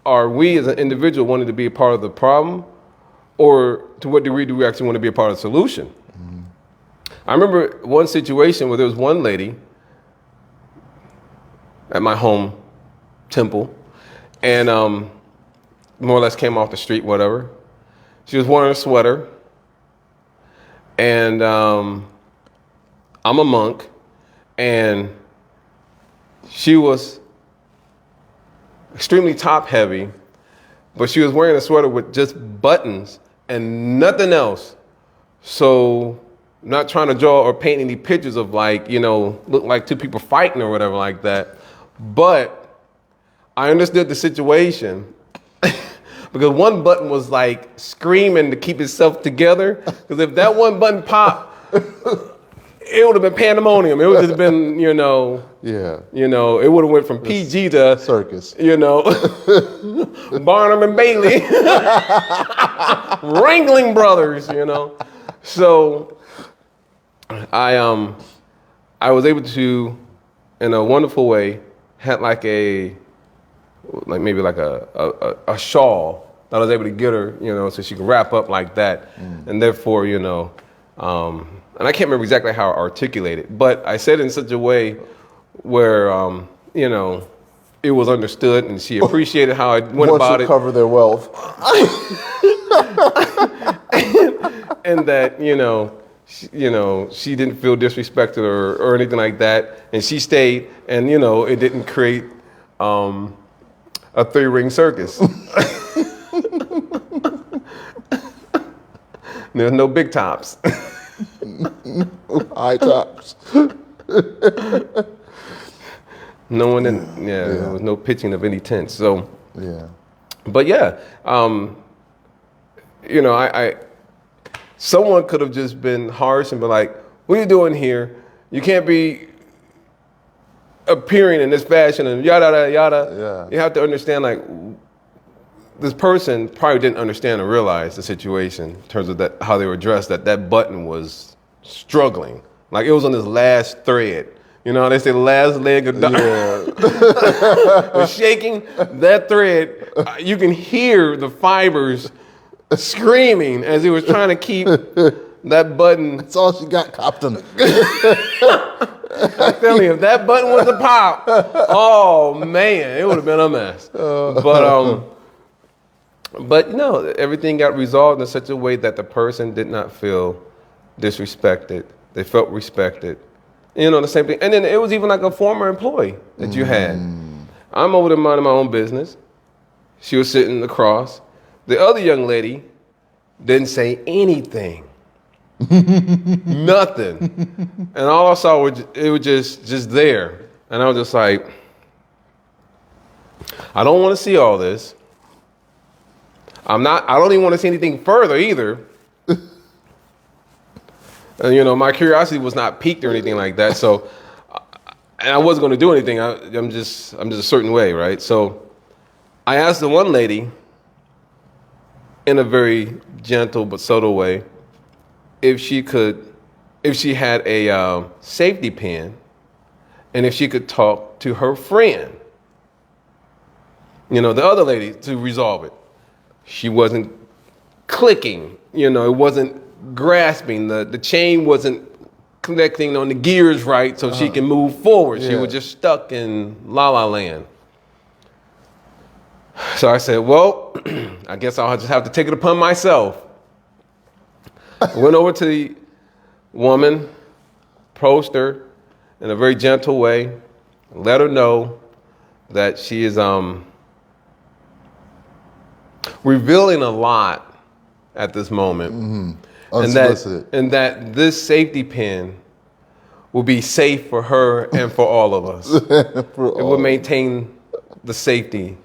Speaker 2: are we as an individual wanting to be a part of the problem? Or to what degree do we actually want to be a part of the solution? I remember one situation where there was one lady at my home temple, and more or less came off the street, whatever. She was wearing a sweater, and I'm a monk, and she was extremely top heavy, but she was wearing a sweater with just buttons and nothing else. So, not trying to draw or paint any pictures of look like two people fighting or whatever like that. But I understood the situation because one button was like screaming to keep itself together. Because if that one button popped, it would have been pandemonium. It would have been,
Speaker 1: Yeah.
Speaker 2: it would have went from PG to
Speaker 1: Circus.
Speaker 2: Barnum and Bailey, Wrangling Brothers. So I was able to, in a wonderful way, had maybe a shawl that I was able to get her, so she could wrap up like that, and therefore, and I can't remember exactly how I articulated it, but I said it in such a way where, it was understood and she appreciated how I went about it.
Speaker 1: Cover their wealth.
Speaker 2: And that, she didn't feel disrespected or anything like that. And she stayed and, it didn't create a 3-ring circus. There's no big tops.
Speaker 1: High tops.
Speaker 2: No one there was no pitching of any tents. So,
Speaker 1: yeah.
Speaker 2: But yeah, someone could have just been harsh and been like, what are you doing here? You can't be appearing in this fashion and yada, yada, yada.
Speaker 1: Yeah.
Speaker 2: You have to understand, like, this person probably didn't understand or realize the situation in terms of that how they were dressed, that button was struggling. Like, it was on this last thread. They say the last leg of was shaking. That thread, you can hear the fibers screaming as he was trying to keep that button.
Speaker 1: That's all she got, Compton.
Speaker 2: I'm telling you, if that button was a pop, oh man, it would have been a mess. But no, everything got resolved in such a way that the person did not feel disrespected. They felt respected. The same thing. And then it was even like a former employee that you had. I'm over there minding my own business. She was sitting across. The other young lady didn't say anything. Nothing. And all I saw was it was just there. And I was just like, I don't want to see all this. I don't even want to see anything further either. And, my curiosity was not piqued or anything like that. So, and I wasn't going to do anything. I'm just a certain way, right? So I asked the one lady in a very gentle but subtle way if she had a safety pin and if she could talk to her friend, the other lady, to resolve it. She wasn't clicking, it wasn't grasping, the chain wasn't connecting on the gears right so she can move forward. She was just stuck in la la land. So I said, well, I guess I'll just have to take it upon myself. I went over to the woman, approached her in a very gentle way, let her know that she is revealing a lot at this moment. Mm-hmm. And that this safety pin will be safe for her and for all of us. It will maintain the safety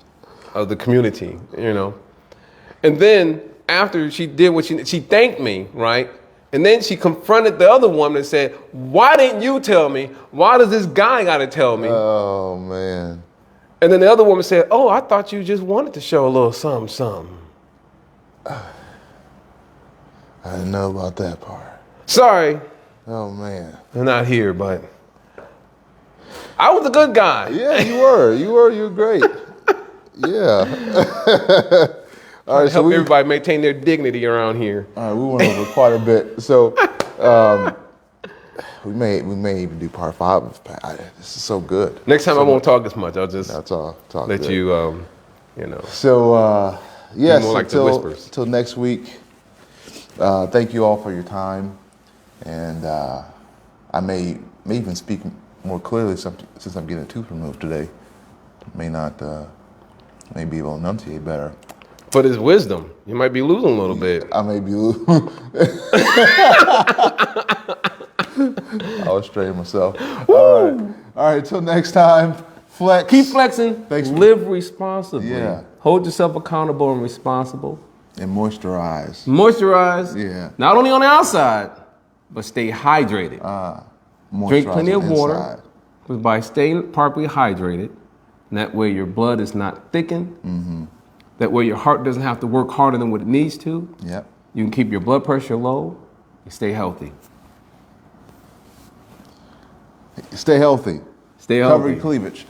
Speaker 2: of the community, And then after she did what she thanked me, right? And then she confronted the other woman and said, why didn't you tell me? Why does this guy got to tell me?
Speaker 1: Oh, man.
Speaker 2: And then the other woman said, oh, I thought you just wanted to show a little something.
Speaker 1: I didn't know about that part.
Speaker 2: Sorry.
Speaker 1: Oh, man.
Speaker 2: They're not here, but I was a good guy.
Speaker 1: Yeah, you were. You were great. Yeah. All right,
Speaker 2: help everybody maintain their dignity around here.
Speaker 1: All right, we went over quite a bit. So we may even do part 5. This is so good.
Speaker 2: Next time I won't talk as much. I'll just
Speaker 1: talk
Speaker 2: let
Speaker 1: good.
Speaker 2: you,
Speaker 1: So yes,
Speaker 2: more like the whispers.
Speaker 1: Till next week. Thank you all for your time, and I may even speak more clearly since I'm getting a tooth removed today. May be able to enunciate better.
Speaker 2: But it's wisdom. You might be losing a little bit.
Speaker 1: I may be losing. I was straining myself. All right. Till next time. Flex.
Speaker 2: Keep flexing.
Speaker 1: Thanks.
Speaker 2: Live responsibly.
Speaker 1: Yeah.
Speaker 2: hold yourself accountable and responsible.
Speaker 1: And moisturize.
Speaker 2: Moisturize.
Speaker 1: Yeah.
Speaker 2: Not only on the outside, but stay hydrated. Drink
Speaker 1: Moisturize
Speaker 2: plenty
Speaker 1: on
Speaker 2: of
Speaker 1: the
Speaker 2: water.
Speaker 1: inside.
Speaker 2: Because by staying properly hydrated, and that way your blood is not thickened.
Speaker 1: Mm-hmm.
Speaker 2: That way your heart doesn't have to work harder than what it needs to.
Speaker 1: Yep.
Speaker 2: You can keep your blood pressure low and stay healthy.
Speaker 1: Stay healthy.
Speaker 2: Stay
Speaker 1: Cover
Speaker 2: healthy.
Speaker 1: your cleavage.